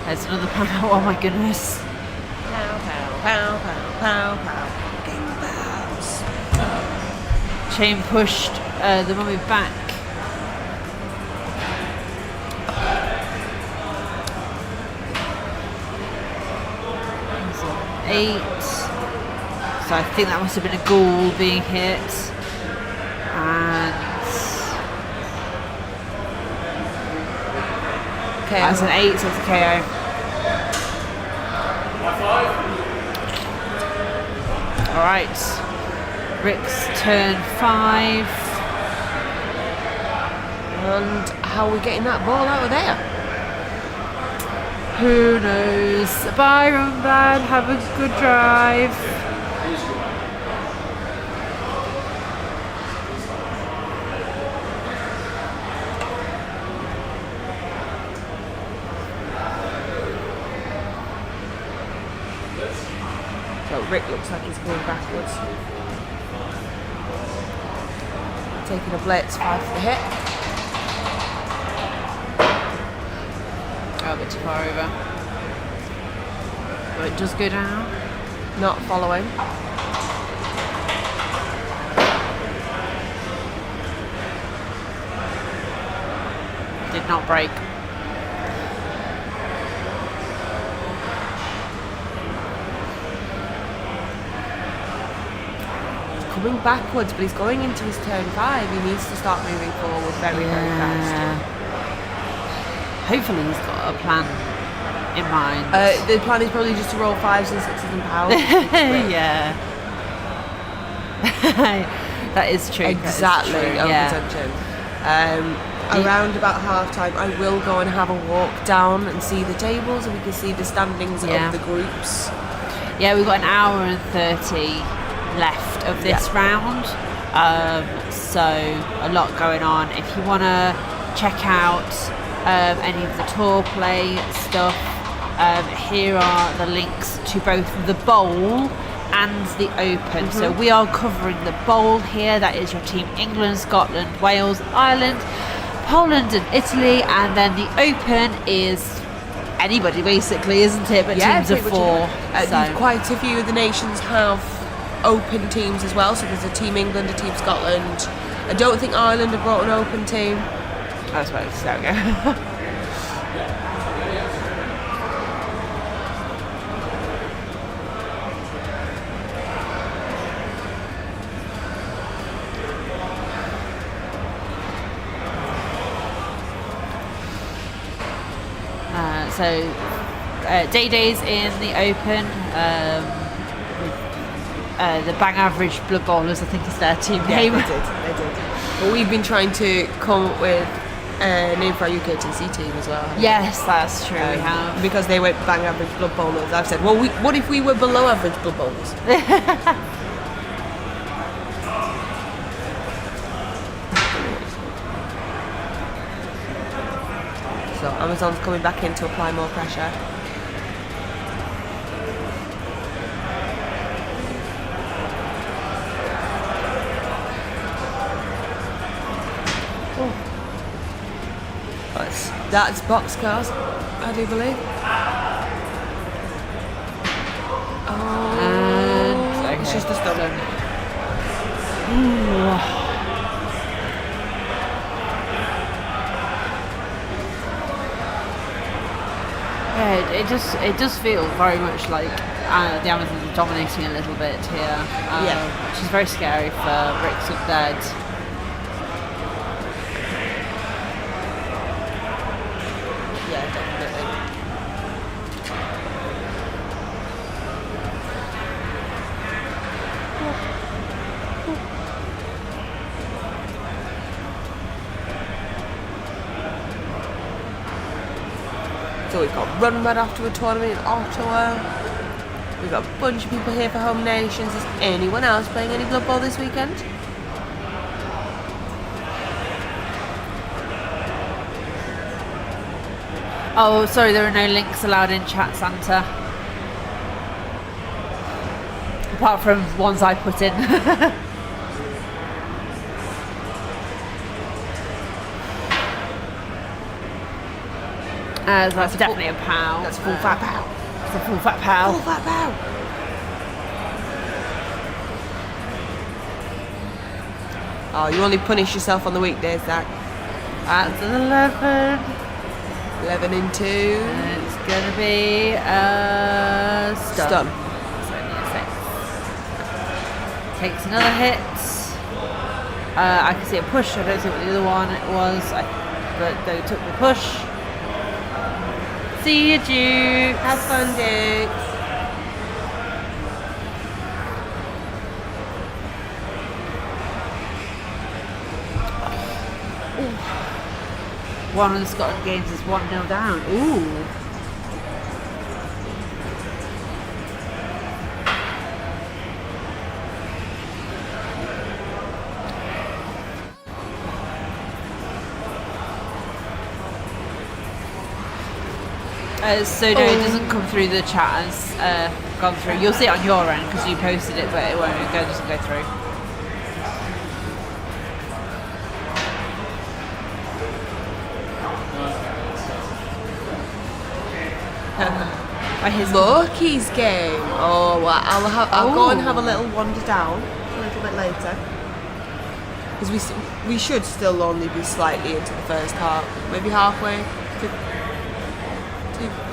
There's another pow. Oh my goodness. Pow, pow, pow, pow, pow, pow. Game bows. Chain pushed the mummy back. That's 8. So I think that must have been a ghoul being hit. And Okay. that's an 8, so it's a KO. Alright. Rick's turn 5. And how are we getting that ball out of there? Who knows? Byron Bad, have a good drive. So Rick looks like he's going backwards. Taking a blitz, 5 for the hit. Oh, a bit too far over. But it does go down. Not following. Did not break. Coming backwards, but he's going into his turn 5. He needs to start moving forward very, very fast. Hopefully he's got a plan in mind. The plan is probably just to roll 5s and 6s and powers. Yeah. That is true. Exactly. That is true, Open yeah. tension. Around about half time, I will go and have a walk down and see the tables, and we can see the standings Yeah. of the groups. Yeah, we've got an hour and 30 left of this round. So a lot going on. If you want to check out any of the tour play stuff, here are the links to both the bowl and the open. So we are covering the bowl here. That is your team England, Scotland, Wales, Ireland, Poland and Italy, and then the open is anybody basically, isn't it? But teams of pretty 4. much. So Quite a few of the nations have open teams as well. So there's a team England, a team Scotland. I don't think Ireland have brought an open team. I suppose there we go. Days in the open. The Bang Average Blood Bowlers, I think is their team name. They did. But we've been trying to come up with a name for our UKTC team as well. Yes, that's true. We have. Because they went bang average blood bowlers. I've said, well, what if we were below average blood bowlers? So Amazon's coming back in to apply more pressure. That's boxcars, I do believe. Oh, And it's just a stun. Yeah, it does feel very much like the Amazons are dominating a little bit here. Which is very scary for Rick's Dead. Yeah, definitely. So we've got Run Red after a tournament in Ottawa. We've got a bunch of people here for Home Nations. Is anyone else playing any Blood Bowl this weekend? Oh, sorry, there are no links allowed in chat, Santa. Apart from ones I put in. That's definitely a pow. That's a full fat pow. It's a full fat pow. Full fat pow. Oh, you only punish yourself on the weekdays, Zach. That's an 11. 11 and 2. It's gonna be stun. Stun. It's only a 6. Takes another hit. I can see a push. I don't see what the other one was, but they took the push. See you, Duke. Have fun, Duke. One of the Scotland games is 1-0 down. Ooh. So no, it doesn't come through the chat as gone through. You'll see it on your end because you posted it, but it won't. It doesn't go through. By his Loki's game. Oh, well, I'll go and have a little wander down a little bit later. Because we should still only be slightly into the first half, maybe halfway.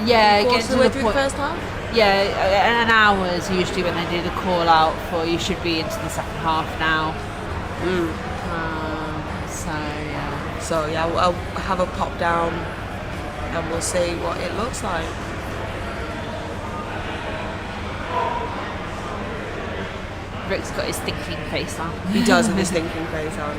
Yeah, Quarter get of to the way the through point. the first half. Yeah, an hour is usually when they do the call out for you should be into the second half now. So yeah. So yeah, I'll have a pop down, and we'll see what it looks like. Rick's got his thinking face on. He does with his thinking face on.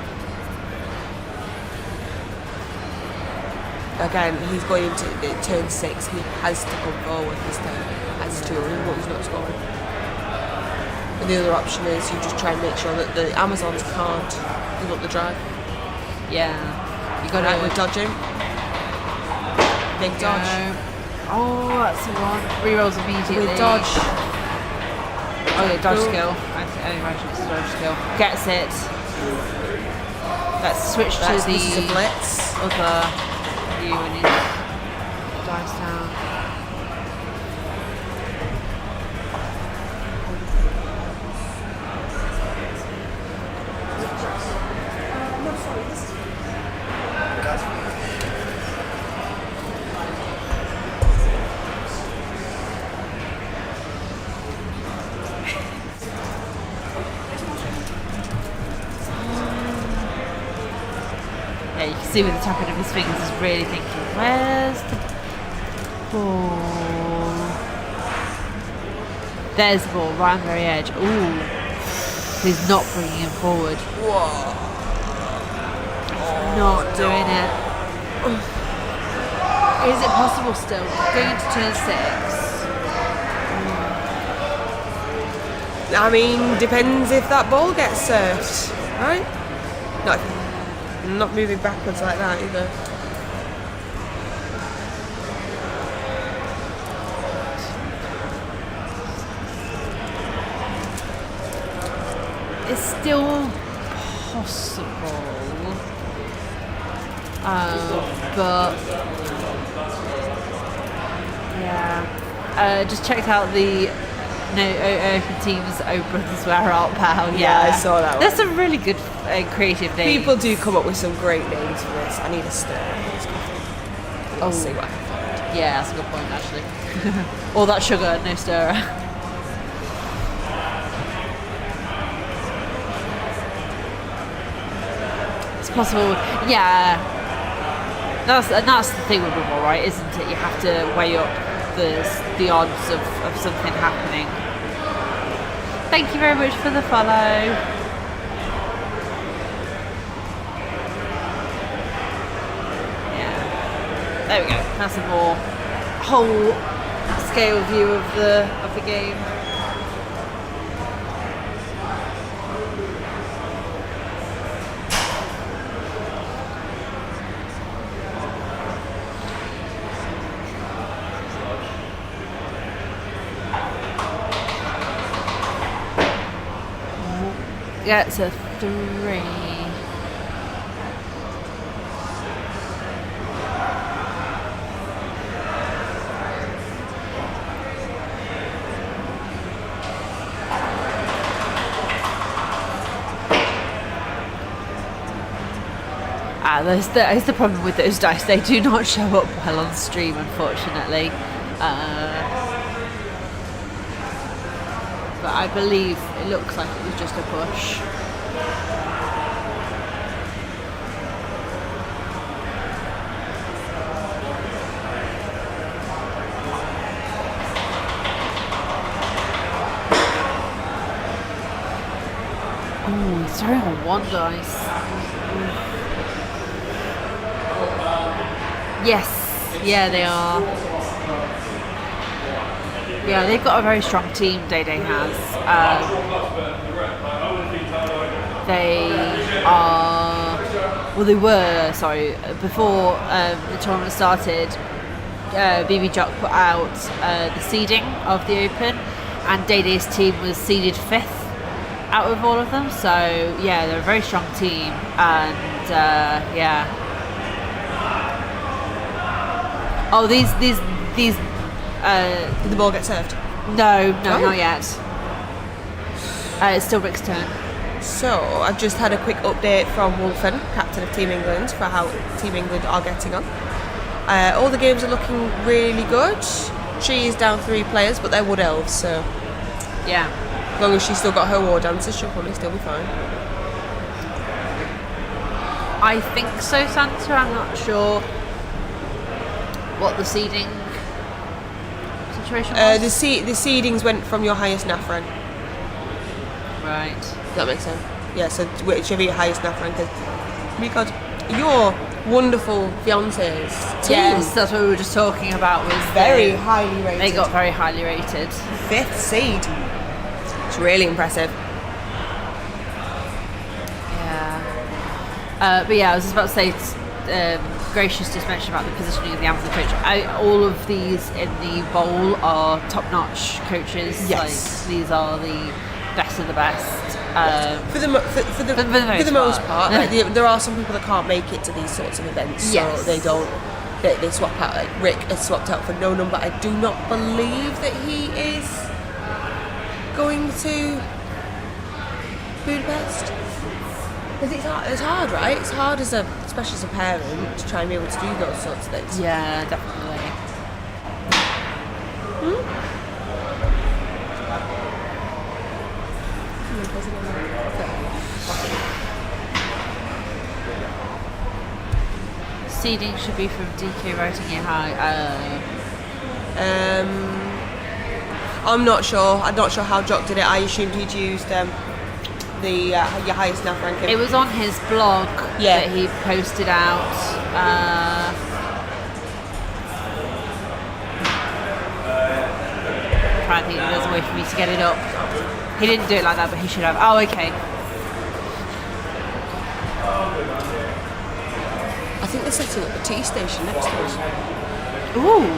Again, he's going into turn 6. He has to come forward this time. Has to, but he's not scoring. And the other option is you just try and make sure that the Amazons can't give up the drive. Yeah. You got Right, to we're dodging. Big dodge. Oh, that's the one. Rerolls immediately. With dodge. Oh yeah, dodge Cool. skill. I imagine it's a dodge skill. Gets it. Let's switch This to is a the blitz. other view and his dice down. Yeah, you can see with the tapping of his fingers, he's really thinking, where's the ball? There's the ball, right on the very edge. Ooh. He's not bringing him forward. Whoa. Not doing it. Is it possible still? Going into turn 6? I mean, depends if that ball gets served, right? No, I'm not moving backwards like that either. It's still possible. But yeah. Just checked out the Open Team's Oh Brothers Where Art Pal. Yeah, I saw that one. There's some really good creative names. People do come up with some great names for this. I need a stir. Let's see what I can find. Yeah, that's a good point actually. All that sugar, no stirrer. It's possible. Yeah. That's the thing with football, right? Isn't it? You have to weigh up the odds of something happening. Thank you very much for the follow. Yeah. There we go. That's a more whole scale view of the game. Yeah, it's a 3. That's the problem with those dice. They do not show up well on stream, unfortunately. But I believe it looks like it was just a push. Ooh, he's throwing on 1 dice. Yes, yeah, they are. Yeah, they've got a very strong team, Day has. They are, well, they were, sorry, before the tournament started, BB Jock put out the seeding of the Open, and Day's team was seeded 5th out of all of them, so yeah, they're a very strong team, and yeah. Oh, these Did the ball get served? no, not yet. It's still Rick's turn. So, I've just had a quick update from Wolfen, captain of Team England, for how Team England are getting on. All the games are looking really good. She is down 3 players, but they're Wood Elves, so Yeah. as long as she's still got her war dances, she'll probably still be fine. I think so, Santa. I'm not sure what the seeding situation was. The seedings went from your highest NAF rank. Right. Does that make sense? Yeah, so whichever your highest NAF rank is. Because your wonderful fiance's team Yes, that's what we were just talking about. Was very highly rated. They got very highly rated. 5th seed. It's really impressive. Yeah. But yeah, I was just about to say, Gracious just mentioned about the positioning of the Amazon coach. All of these in the bowl are top-notch coaches. Yes. Like, these are the best of the best. For the most part, like, there are some people that can't make it to these sorts of events, so Yes. they don't. They swap out. Like Rick is swapped out for no number. I do not believe that he is going to Budapest. Because it's hard, right? It's hard especially as a parent, to try and be able to do those sorts of things. Yeah, definitely. Seeding should be from DK writing it high. I'm not sure. I'm not sure how Jock did it. I assumed he'd used your highest NAF ranking. It was on his blog Yeah. that he posted out. I'm trying to think if there's a way for me to get it up. He didn't do it like that, but he should have. Oh, okay. I think they're setting up a tea station next to us. Ooh,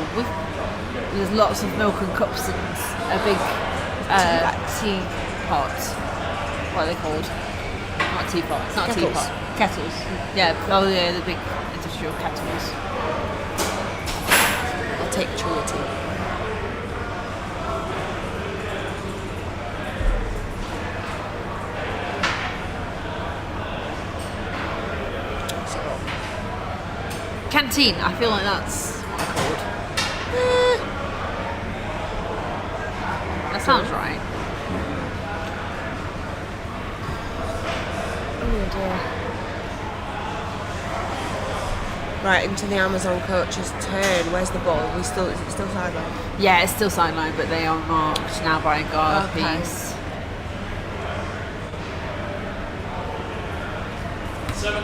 there's lots of milk and cups and a big teapot. What are they called? Not a teapot. It's not Kettles. a teapot. Kettles. Yeah. Oh, yeah, the big industrial kettles. I'll take Trinity. Canteen. I feel like that's what they're called. That sounds right. Right, into the Amazon coach's turn. Where's the ball? Is it still sideline? Yeah, it's still sideline, but they are marked now by a guard Okay. piece. 7.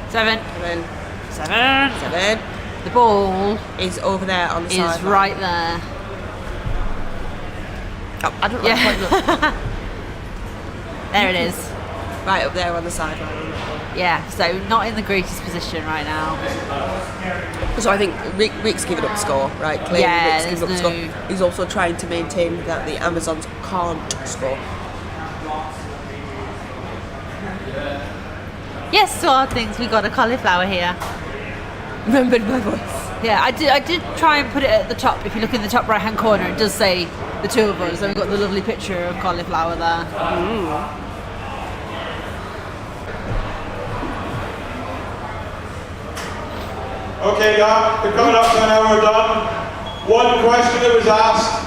7. And then 7. 7 The ball is over there on the is sideline. right there. Oh, I don't know. Yeah. Quite look. There it is. Right up there on the sideline. Yeah, so not in the greatest position right now. So I think Rick's given up the score, right? Clearly Yeah, Rick's given up the there's score. no- He's also trying to maintain that the Amazons can't score. Yes, to our things, we got a cauliflower here. Remembered my voice. Yeah, I did try and put it at the top. If you look in the top right hand corner, it does say the two of us, and we've got the lovely picture of cauliflower there. Okay, yeah, we're coming up to an hour done. One question that was asked.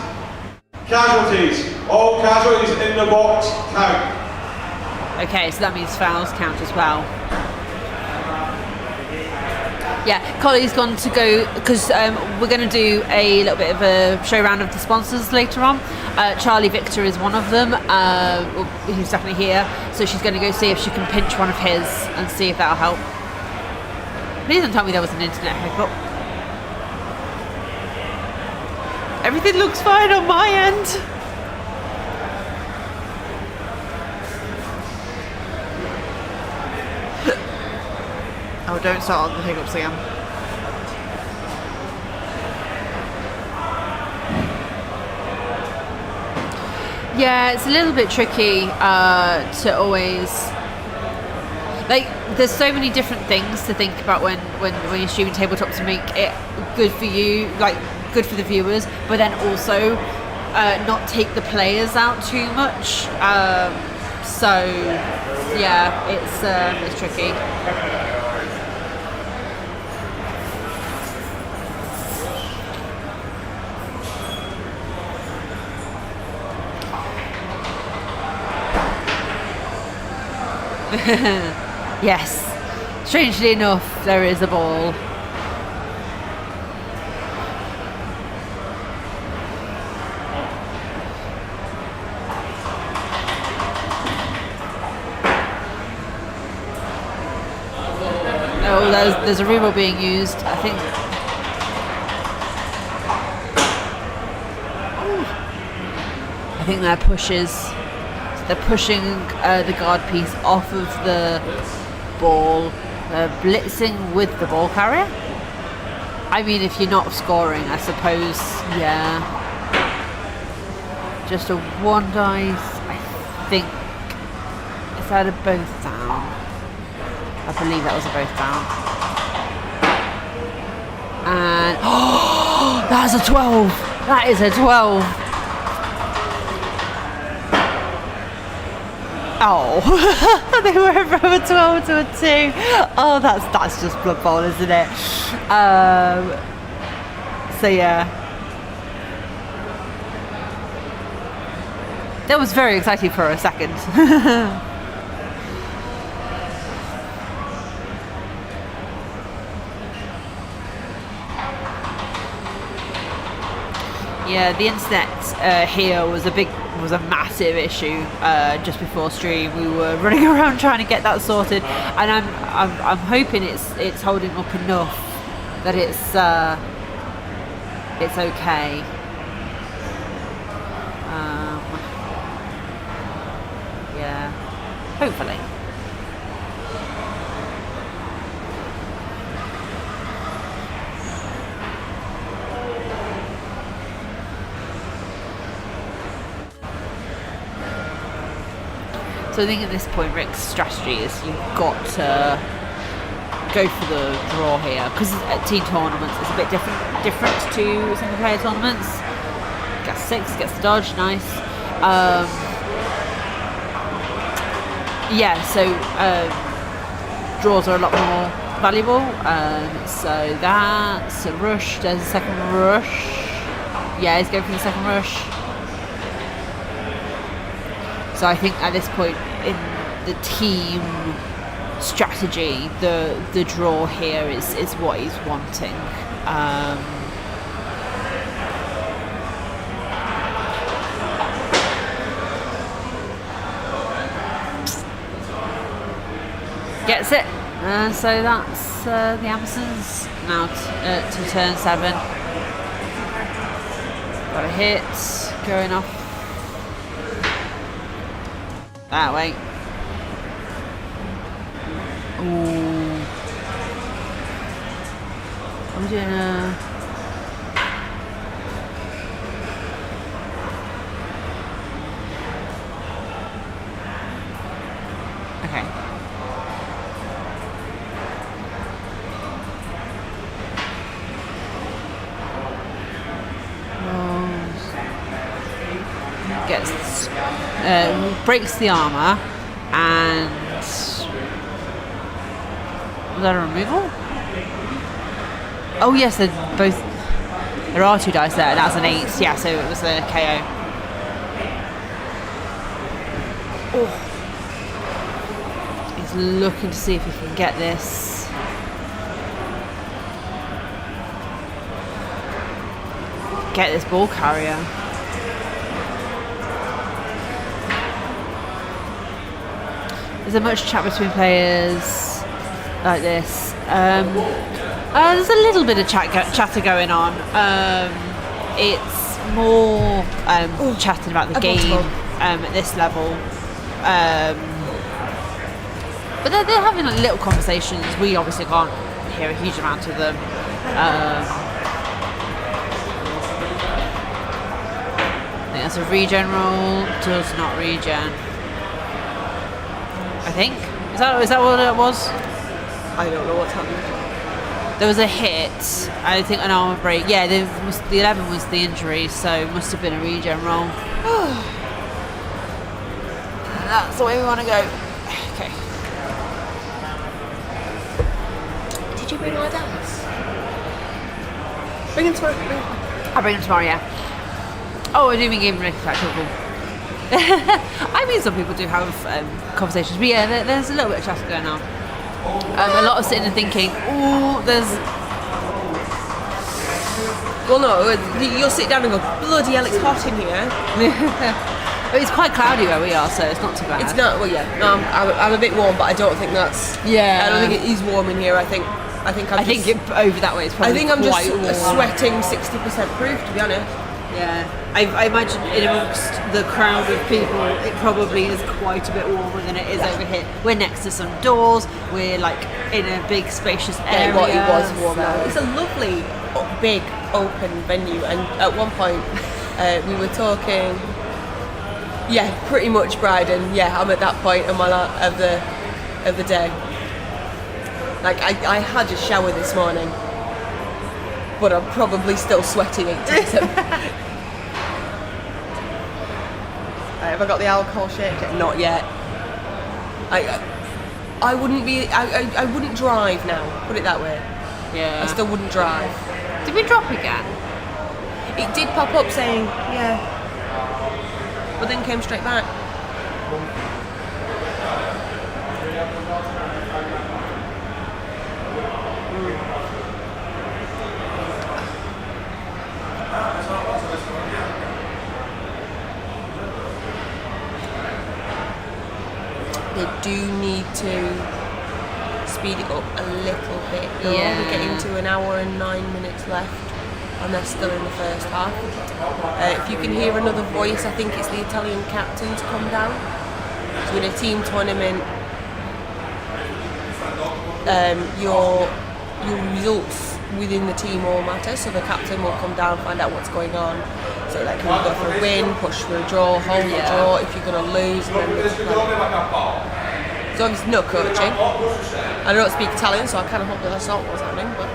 Casualties. All casualties in the box count. Okay, so that means fouls count as well. Yeah, Collie's gone to go, because we're going to do a little bit of a show round of the sponsors later on. Charlie Victor is one of them, who's definitely here. So she's going to go see if she can pinch one of his and see if that'll help. Please don't tell me there was an internet hiccup. Everything looks fine on my end. Oh, don't start on the hiccups again. Yeah, it's a little bit tricky to always... Like, there's so many different things to think about when you're streaming tabletop to make it good for you, like good for the viewers, but then also not take the players out too much. So yeah, it's tricky. Yes, strangely enough, there is a ball. Oh, there's a reroll being used, I think. I think they're pushes. They're pushing the guard piece off of the ball, blitzing with the ball carrier. I mean, if you're not scoring, I suppose, yeah. Just a one dice, I think. Is that a both down? I believe that was a both down. And, oh, that's a 12! That is a 12! Oh, they went from a 12 to a 2. Oh, that's just Blood Bowl, isn't it? So yeah, that was very exciting for a second. Yeah, the internet here was a massive issue just before stream. We were running around trying to get that sorted, and I'm hoping it's holding up enough that it's okay. Yeah, hopefully. So I think at this point Rick's strategy is you've got to go for the draw here, because at team tournaments it's a bit different to single player tournaments. Gets 6, gets the dodge, nice. Yeah, so draws are a lot more valuable. So that's a rush. There's a second rush. Yeah, he's going for the second rush. So I think at this point in the team strategy, the draw here is what he's wanting. Gets it. So that's the Amazons now to turn 7. Got a hit going off That way. Ooh. I'm doing a... Okay. Gets breaks the armor and was that a removal? Oh yes, they're both. There are 2 dice there. That's an 8. Yeah, so it was a KO. Oh. He's looking to see if he can get this. Get this ball carrier. Is there much chat between players like this? There's a little bit of chatter going on. It's more chatting about the game at this level. But they're having like, little conversations. We obviously can't hear a huge amount of them. I think that's a regen roll. Does not regen. I think. Is that what it was? I don't know what's happening. There was a hit. I think an armor break. Yeah, the 11 was the injury, so it must have been a regen roll. That's the way we want to go. Okay. Did you bring our dice? Bring them tomorrow. I'll bring them tomorrow, yeah. Oh, I do mean game break. Cool. I mean, some people do have conversations, but yeah, there's a little bit of chatter going on. A lot of sitting and thinking, oh, there's... Well, no, you'll sit down and go, bloody hell, it's hot in here. It's quite cloudy where we are, so it's not too bad. It's not, well, yeah, no, I'm a bit warm, but I don't think that's... Yeah. I don't think it is warm in here. I think over that way it's probably I think I'm just warm. sweating 60% proof, to be honest. Yeah, I imagine in amongst the crowd of people, it probably is quite a bit warmer than it is over here. We're next to some doors. We're like in a big, spacious area. It was warm. So. It's a lovely, big, open venue. And at one point, we were talking. Yeah, pretty much, Bryden. Yeah, I'm at that point of the day. Like I had a shower this morning, but I'm probably still sweating 8 Have I got the alcohol shake? Not yet. I wouldn't be. I wouldn't drive now. Put it that way. Yeah. I still wouldn't drive. Did we drop again? It did pop up saying yeah, but then came straight back. They do need to speed it up a little bit. Though. Yeah. We're getting to an hour and 9 minutes left, and they're still in the first half. If you can hear another voice, I think it's the Italian captain to come down. So in a team tournament, your results within the team all matter. So the captain will come down, find out what's going on. So like, can you go for a win, push for a draw, hold the draw? If you're going to lose, then so obviously no coaching. I don't speak Italian, so I kind of hope that that's not what's happening. But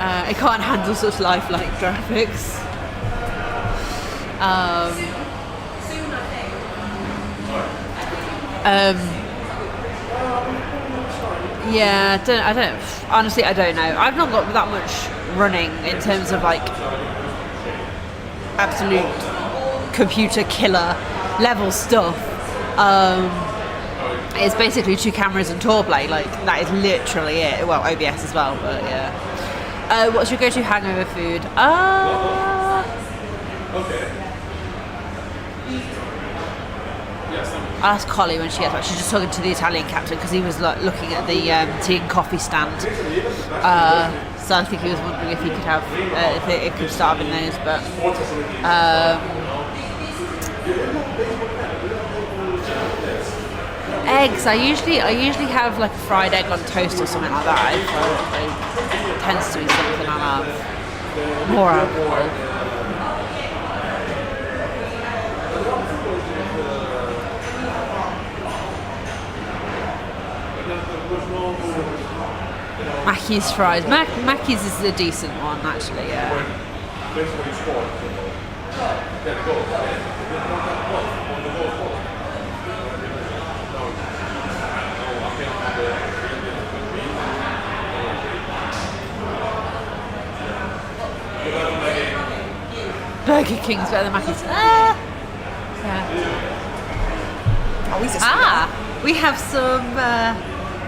I can't handle such lifelike graphics. Yeah, I don't. Honestly, I don't know. I've not got that much running in terms of like absolute computer killer level stuff. It's basically 2 cameras and tour play. Like that is literally it. Well, OBS as well, but yeah. What's your go-to hangover food? Okay. I'll ask Collie when she gets back. She's just talking to the Italian captain because he was like, looking at the tea and coffee stand. So I think he was wondering if he could have, if it could start having those. But eggs. I usually have like a fried egg on toast or something like that. It tends to be something I have more of. Mackey's fries. Mackey's is a decent one, actually. Yeah. Burger King's better than Mackey's. Yeah. We have some.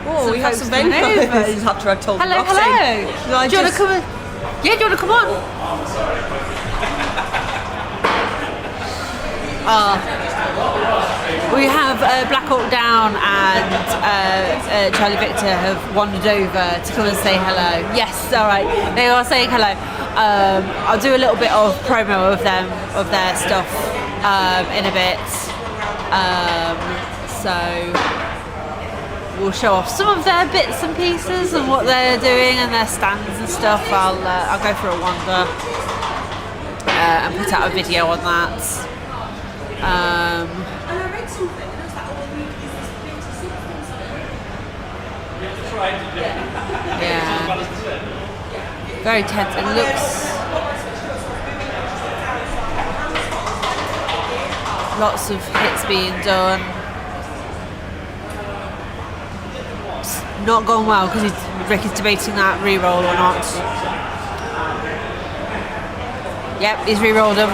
Oh, we have some folks coming over. vendors after I told Hello, Roxy. hello. Like, Do you want to come? Yeah, do you want to come on? We have Black Hawk Down and Charlie Victor have wandered over to come and say hello. Yes, all right. They are saying hello. I'll do a little bit of promo of their stuff in a bit. So we'll show off some of their bits and pieces and what they're doing and their stands and stuff. I'll go for a wander and put out a video on that. And I read something and I was like, oh, Yeah. Very tense. It looks lots of hits being done. It's not gone well because Rick is debating that re-roll or not. Yep, he's re-rolled them.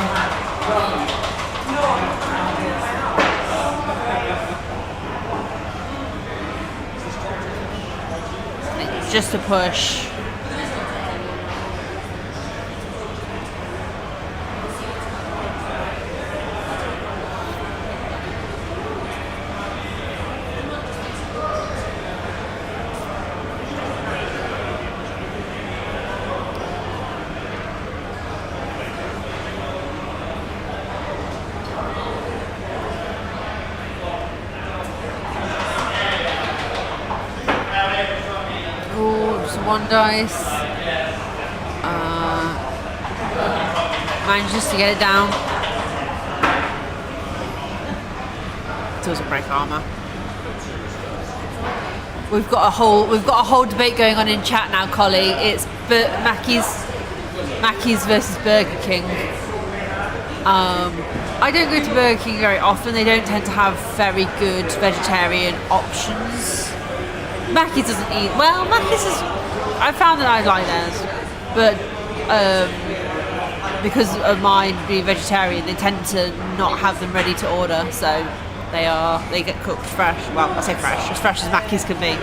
It's just a push. One dice. Manages to get it down. Doesn't break armor. We've got a whole debate going on in chat now, Collie. It's Mackey's versus Burger King. I don't go to Burger King very often. They don't tend to have very good vegetarian options. Mackey's doesn't eat well. Mackey's is. I found that I like theirs, but because of mine being vegetarian, they tend to not have them ready to order, so they get cooked fresh. Well, I say fresh, as fresh as Mackey's can be.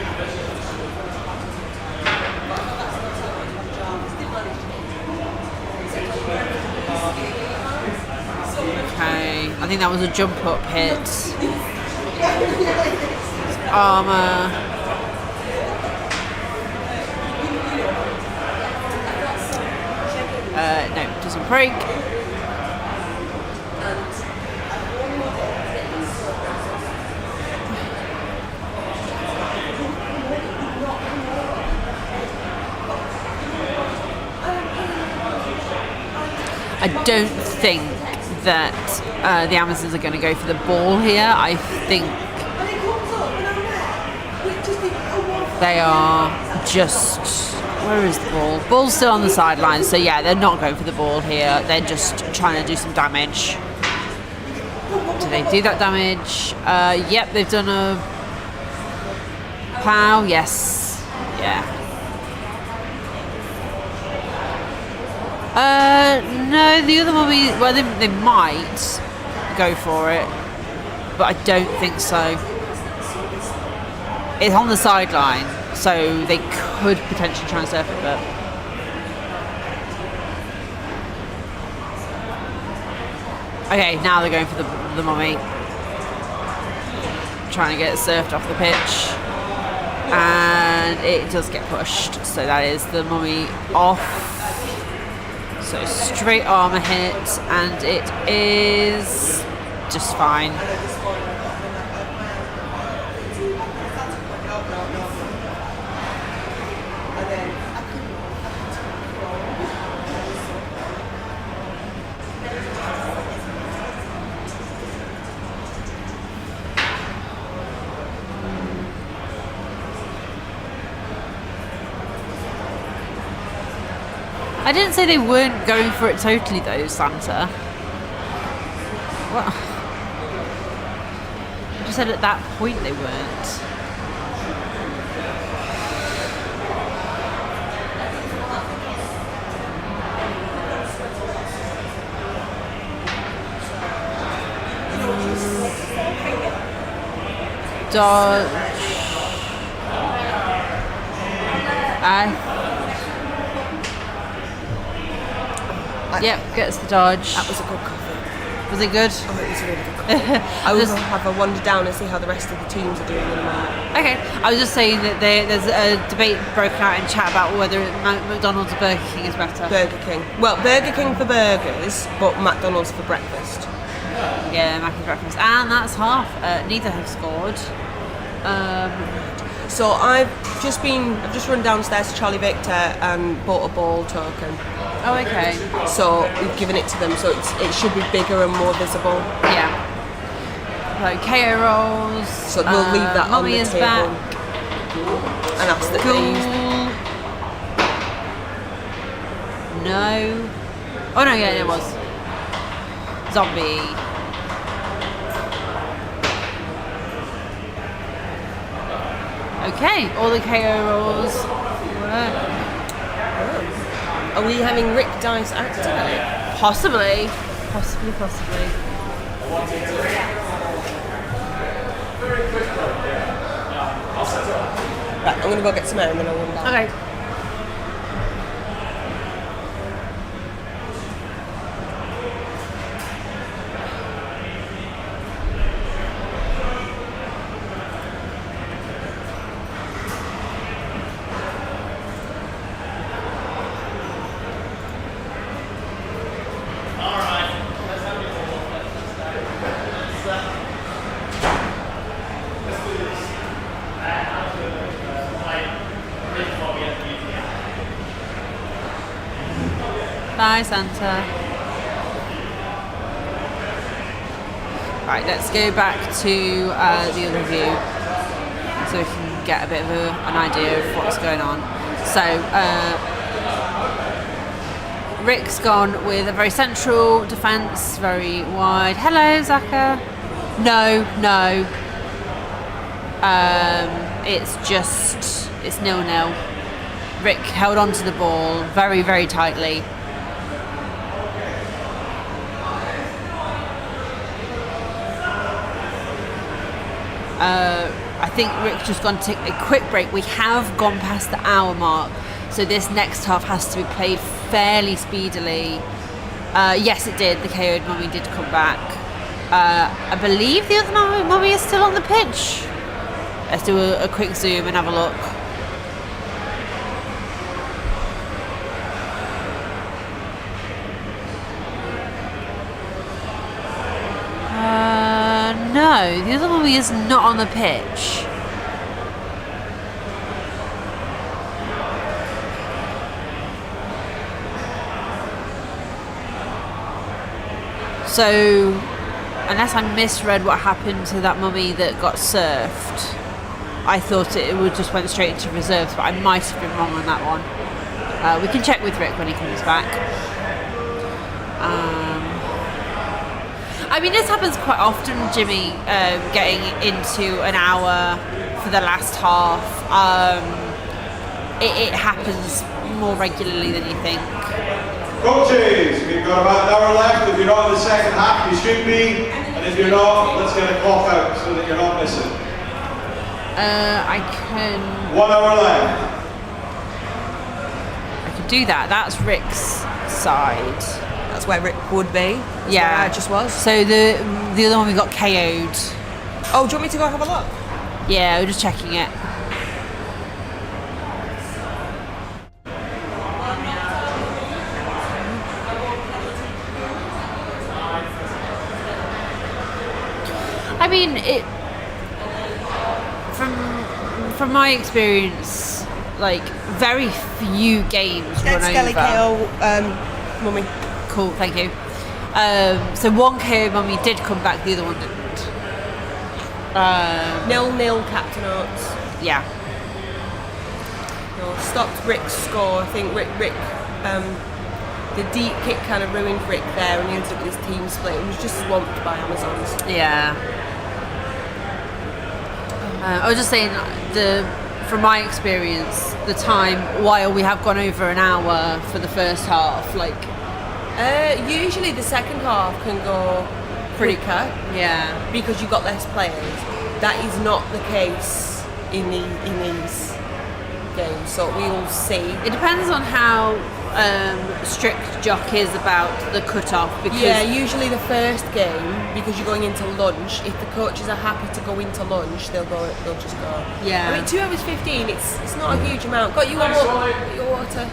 Okay, I think that was a jump up hit. Armor. No, doesn't break. I don't think that the Amazons are going to go for the ball here. I think they are just... Where is the ball? Ball's still on the sidelines, so yeah, they're not going for the ball here. They're just trying to do some damage. Do they do that damage? Yep, they've done a... Pow, yes. Yeah. No, the other mummy... Well, they might go for it, but I don't think so. It's on the sideline, so they could potentially try and surf it, but... Okay, now they're going for the mummy. Trying to get it surfed off the pitch. And it does get pushed, so that is the mummy off. So straight armor hit, and it is just fine. I didn't say they weren't going for it totally though, Santa. What? I just said at that point they weren't. Dodge. Yep, gets the dodge. That was a good coffee. Was it good? Oh, it was really good coffee. I will have a wander down and see how the rest of the teams are doing in a moment. Okay, I was just saying that there's a debate broken out in chat about whether McDonald's or Burger King is better. Burger King. Well, Burger King for burgers, but McDonald's for breakfast. Yeah, Mackey's breakfast, and that's half. Neither have scored. So I've just run downstairs to Charlie Victor and bought a ball token. Oh, okay. So we've given it to them, so it should be bigger and more visible. Yeah. So KO rolls. So we'll leave that on Mummy the is table back. and ask that they use. No. Oh no, yeah, it was. Zombie. Okay, all the KO rolls work. Are we having Rick Dice activate? Possibly. Right, I'm going to go get some air and then I'll run down. Okay. Bye, Santa. Right, let's go back to the other view so we can get a bit of an idea of what's going on. So, Rick's gone with a very central defence, very wide. Hello, Zaka. No. It's 0-0. Rick held on to the ball very, very tightly. I think Rick's just gone to take a quick break. We have gone past the hour mark, so this next half has to be played fairly speedily. Yes, it did. The KO'd Mummy did come back. I believe the other Mummy is still on the pitch. Let's do a quick zoom and have a look. No, the other Mummy is not on the pitch. So, unless I misread what happened to that Mummy that got surfed, I thought it would just went straight into reserves, but I might have been wrong on that one. We can check with Rick when he comes back. I mean, this happens quite often, Jimmy, getting into an hour for the last half. It happens more regularly than you think. Coaches, we've got about an hour left. If you're not in the second half, you should be. And if you're not, let's get a clock out so that you're not missing. I can... 1 hour left. I can do that. That's Rick's side. That's where Rick would be. That's Yeah. where I just was. So the other one we got KO'd. Oh, do you want me to go have a look? Yeah, we're just checking it. I mean, it from my experience, like very few games run Skelly over. KO, Mummy. Cool, thank you. So one KO Mummy did come back, the other one didn't. 0-0 Captain Oates. Yeah. No, stopped Rick's score. I think Rick the deep kick kind of ruined Rick there, and he ended up with his team split. It was just swamped by Amazons. Yeah. I was just saying, from my experience, the time while we have gone over an hour for the first half, like Usually the second half can go quicker yeah, because you've got less players. That is not the case in these games, so we'll see. it depends on how strict Jock is about the cut-off. Because Yeah, usually the first game, because you're going into lunch, if the coaches are happy to go into lunch, they'll just go. Yeah. I mean, 2 hours 15, it's not a huge amount. Got you one Thanks, more, Ollie. got your water.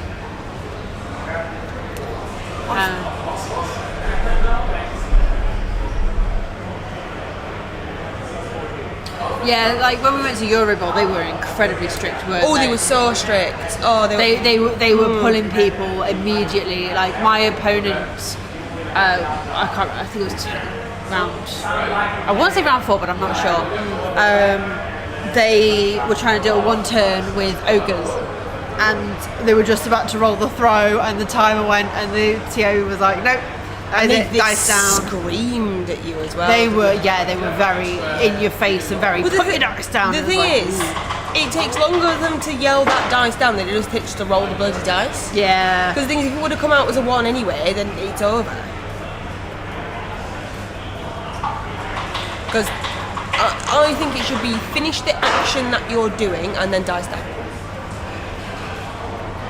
Yeah, like when we went to Eurobowl, they were incredibly strict, weren't Oh, they? they were so strict. Oh, They were pulling people immediately. Like my opponent, I think it was round. I want to say round 4, but I'm not sure. They were trying to do a one turn with ogres, and they were just about to roll the throw, and the timer went, and the TO was like, nope. And they, it dice down. screamed at you as well. They were very in your face and very But put your dice down. The And thing it's is, it takes longer for them to yell that dice down than it just takes to roll the bloody dice. yeah. Because the thing is, if it would have come out as a 1 anyway, then it's over. Because I think it should be finish the action that you're doing and then dice down.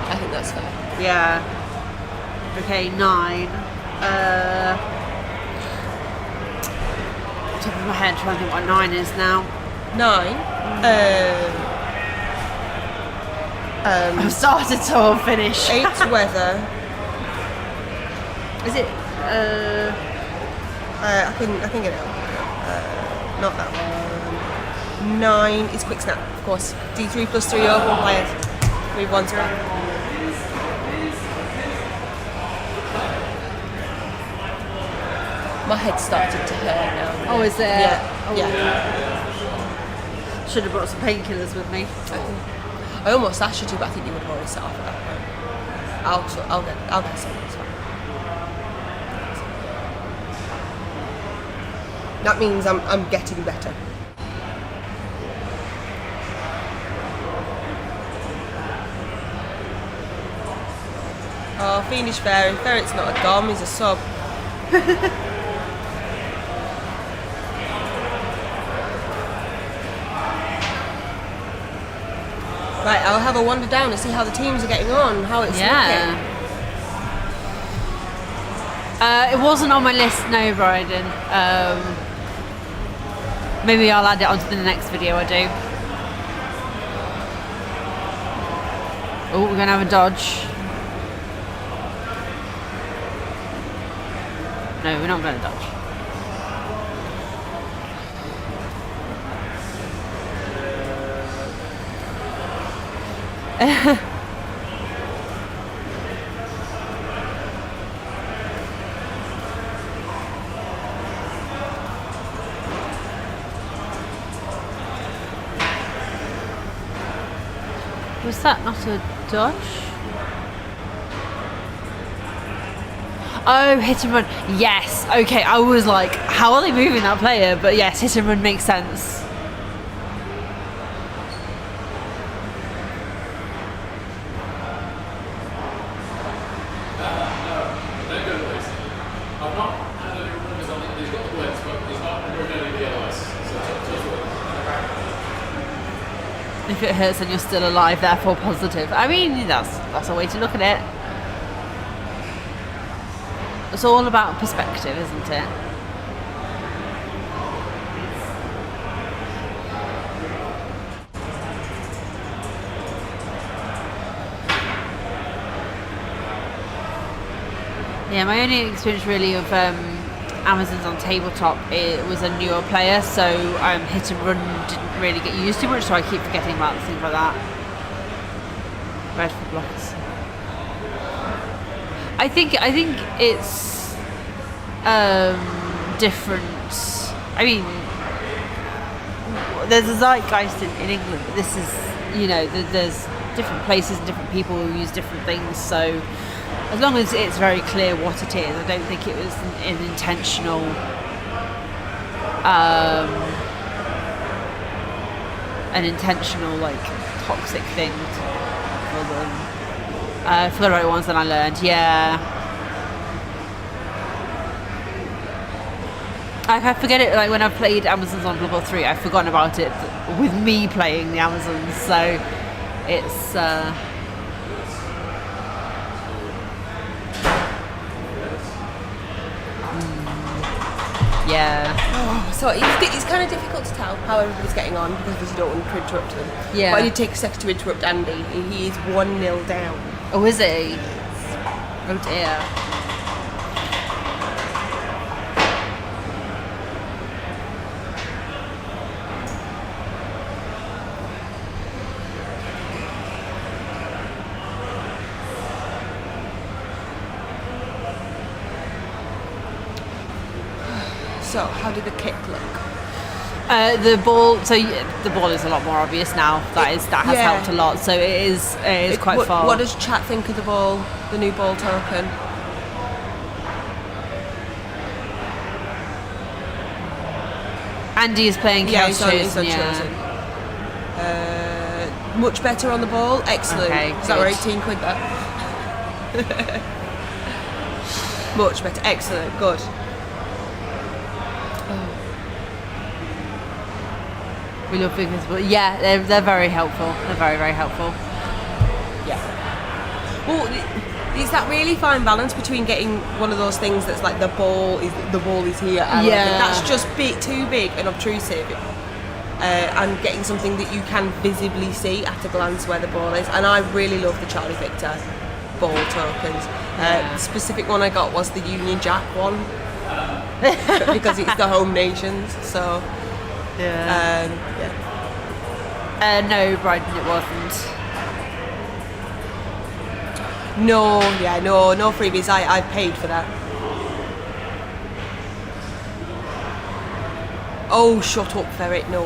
I think that's fair. Yeah. Okay, 9. Top of my head, trying to think what 9 is now. 9. I've started, so I'll finish. 8's weather. Is it? I can get it out. Not that one. 9 is quick snap, of course. D3 plus 3 open players. Move 1 square. My head's starting to hurt now. Oh, is there? Yeah. Oh. Yeah. Should have brought some painkillers with me. I almost asked you to, but I think you would have already set off at that point. I'll get some. It's fine. That means I'm getting better. Oh, Fiendish Fairy. Ferret's not a dom, he's a sub. Right, I'll have a wander down and see how the teams are getting on, how it's looking. It wasn't on my list, no, Bryden. Maybe I'll add it onto the next video I do. Oh, we're gonna have a dodge. No, we're not gonna dodge. Was that not a dodge? Oh, hit and run. Yes. Okay, I was like, how are they moving that player? But yes, hit and run makes sense. They're good at least. I've not had any rumours on it. He's got the blitz, but he's not rumored any DLS. So If it hurts, then you're still alive, therefore positive. I mean, that's a way to look at it. It's all about perspective, isn't it? Yeah, my only experience really of Amazons on tabletop, it was a newer player, so hit and run didn't really get used too much, so I keep forgetting about things like that. Red for blockers. I think it's different. I mean, there's a zeitgeist in England, but this is, there's different places and different people who use different things, so as long as it's very clear what it is. I don't think it was an intentional like toxic thing for them. For the right ones that I learned, yeah. Like I forget it. Like when I played Amazons on Blood Bowl 3, I've forgotten about it with me playing the Amazons. So it's. Yeah. So it's kind of difficult to tell how everybody's getting on because you don't want to interrupt them. Yeah. But I did take a second to interrupt Andy. He is 1-0 down. Oh, is he? Oh dear. So how did the kick look? The ball. So the ball is a lot more obvious now. That has Yeah. helped a lot. So it is quite far. What does chat think of the ball, the new ball token? Andy is playing Chaos he's Chosen, on yeah. Chosen. Much better on the ball. Excellent. Okay, Is that good. right? 18 quid that. Much better. Excellent. Good. We love big visible. Yeah, they're very helpful. They're very, very helpful. Yeah. Well, it's that really fine balance between getting one of those things that's like the ball is here, and Yeah. that's just too big and obtrusive, and getting something that you can visibly see at a glance where the ball is. And I really love the Charlie Victor ball tokens. Specific one I got was the Union Jack one because it's the home nations. So Yeah. No, Bryden, it wasn't. No freebies. I paid for that. Oh, shut up, Ferret. No.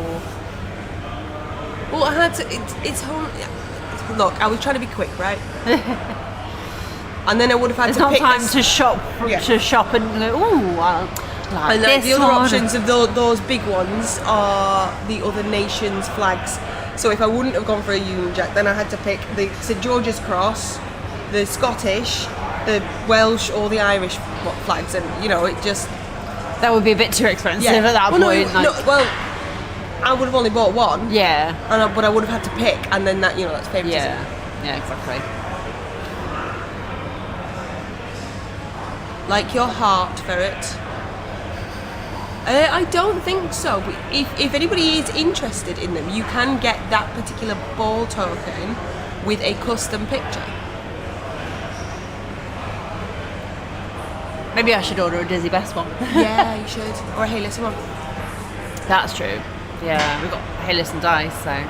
Well, I had to. It's home. Look, I was trying to be quick, right? And then I would have had It's to not pick time this- to shop and go, ooh, I like And this the other one. options of those big ones are the other nations' flags. So if I wouldn't have gone for a Union Jack, then I had to pick the St George's Cross, the Scottish, the Welsh, or the Irish flags, and it just. That would be a bit too expensive at that well, point. I would have only bought one. Yeah. But I would have had to pick, and then that's favouritism. Yeah, exactly. Like your heart, Ferret. I don't think so, but if anybody is interested in them, you can get that particular ball token with a custom picture. Maybe I should order a Dizzy Best one. Yeah, you should. Or a Hey Listen one. That's true. Yeah, we've got Hillis and Dice, so.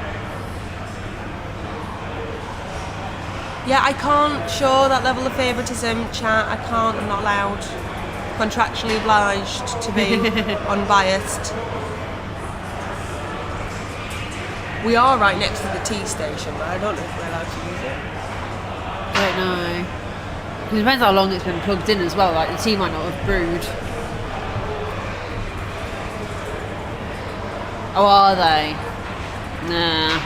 Yeah, I can't show that level of favouritism, chat. I can't, I'm not allowed. Contractually obliged to be unbiased. We are right next to the tea station, but I don't know if we're allowed to use it. I don't know. It depends how long it's been plugged in as well. Like the tea might not have brewed. Oh, are they? Nah.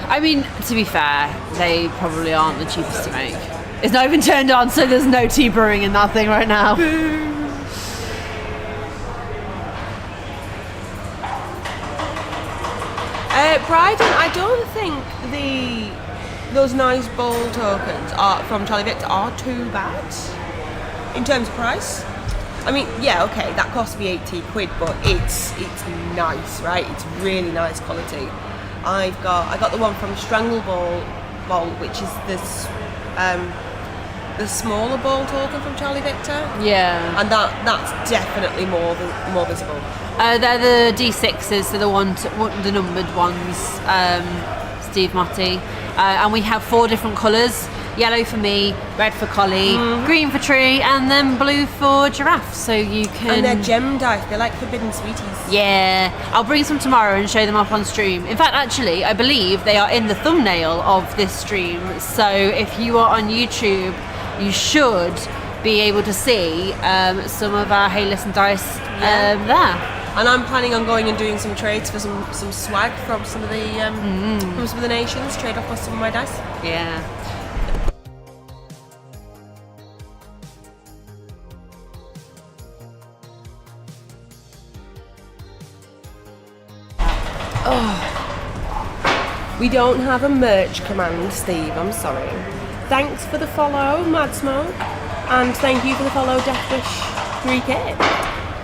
I mean, to be fair, they probably aren't the cheapest to make. It's not even turned on, so there's no tea brewing in that thing right now. Bryden, I don't think those nice ball tokens from Charlie Victor are too bad in terms of price. I mean, yeah, okay, that cost me 80 quid, but it's nice, right? It's really nice quality. I got the one from Strangle Ball, which is this the smaller ball token from Charlie Victor. Yeah. And that's definitely more visible. They're the D6s, so the numbered ones, Steve Motti. And we have 4 different colours. yellow for me, red for collie, green for tree, and then blue for giraffe. So you can. And they're gem dice. They're like forbidden sweeties. Yeah, I'll bring some tomorrow and show them up on stream. In fact, actually, I believe they are in the thumbnail of this stream. So if you are on YouTube, you should be able to see some of our Hey Listen dice there. And I'm planning on going and doing some trades for some swag from some of the from some of the nations. Trade off with some of my dice. Yeah. We don't have a merch command, Steve. I'm sorry. Thanks for the follow, Mad Smoke, and thank you for the follow, Deathwish 3K.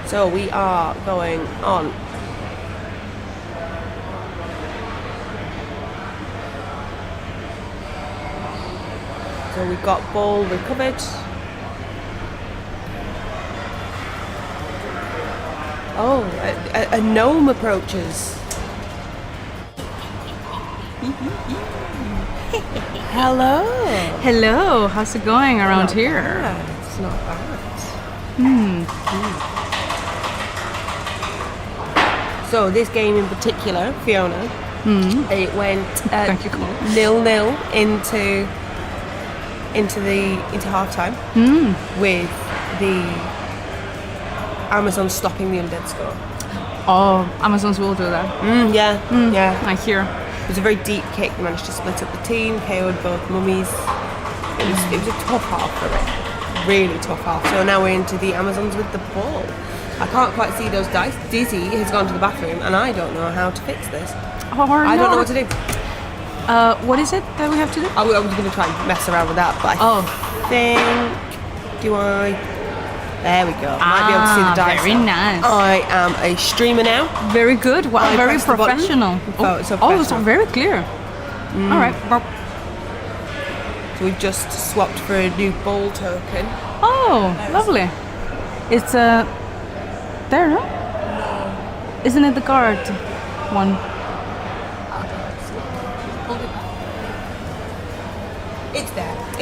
So we are going on. So we've got ball recovered. Oh, a gnome approaches. Hello. Hello. How's it going around here? It's not bad. So this game in particular, Fiona, it went Thank you, Cole. 0-0 into half time with the Amazon stopping the undead score. Oh, Amazons will do that. Yeah. I hear. It was a very deep kick. They managed to split up the team, KO'd both mummies. It was a tough half for it. Really tough half. So now we're into the Amazons with the ball. I can't quite see those dice. Dizzy has gone to the bathroom and I don't know how to fix this. I don't know what to do. What is it that we have to do? I was going to try and mess around with that, but I think... There we go. Might be able to see the dice. Very now. nice. I am a streamer now. Very good. Wow, I very pressed the button. professional. So Oh, it's professional. very clear. All right. So we've just swapped for a new ball token. Oh, lovely. It's there, no? Isn't it the guard one?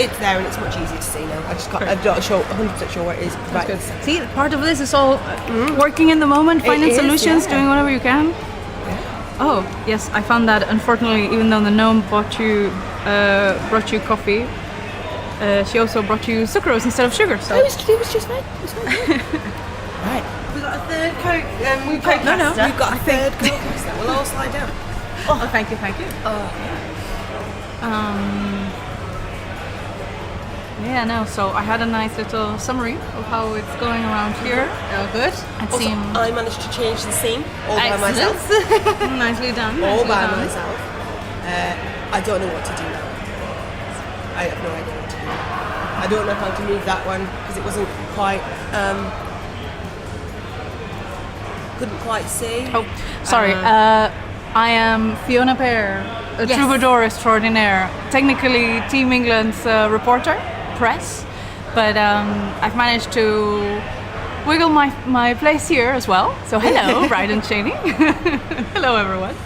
It's there and it's much easier to see now. I just can't, I'm not sure, 100% sure where it is. Right. See, part of this is all working in the moment, finding is, solutions, yeah. doing whatever you can. Oh, yes, I found that unfortunately, even though the gnome brought you coffee, she also brought you sucrose instead of sugar. So It was just fine. It was fine. Right. We've got a third Coke. We've got We've got a third Coke. We'll all slide down. oh, thank you. Yeah, no. So I had a nice little summary of how it's going around here. Oh, good. It Also, seemed I managed to change the scene all by myself. nicely done. All nicely by done. myself. I don't know what to do now. I have no idea what to do. I don't know how to move that one because it wasn't quite. Couldn't quite see. Oh, sorry. I am Fiona Pear, a troubadour extraordinaire. Technically, Team England's reporter, press, but I've managed to wiggle my place here as well. So hello, Bright and Shady. Hello, everyone.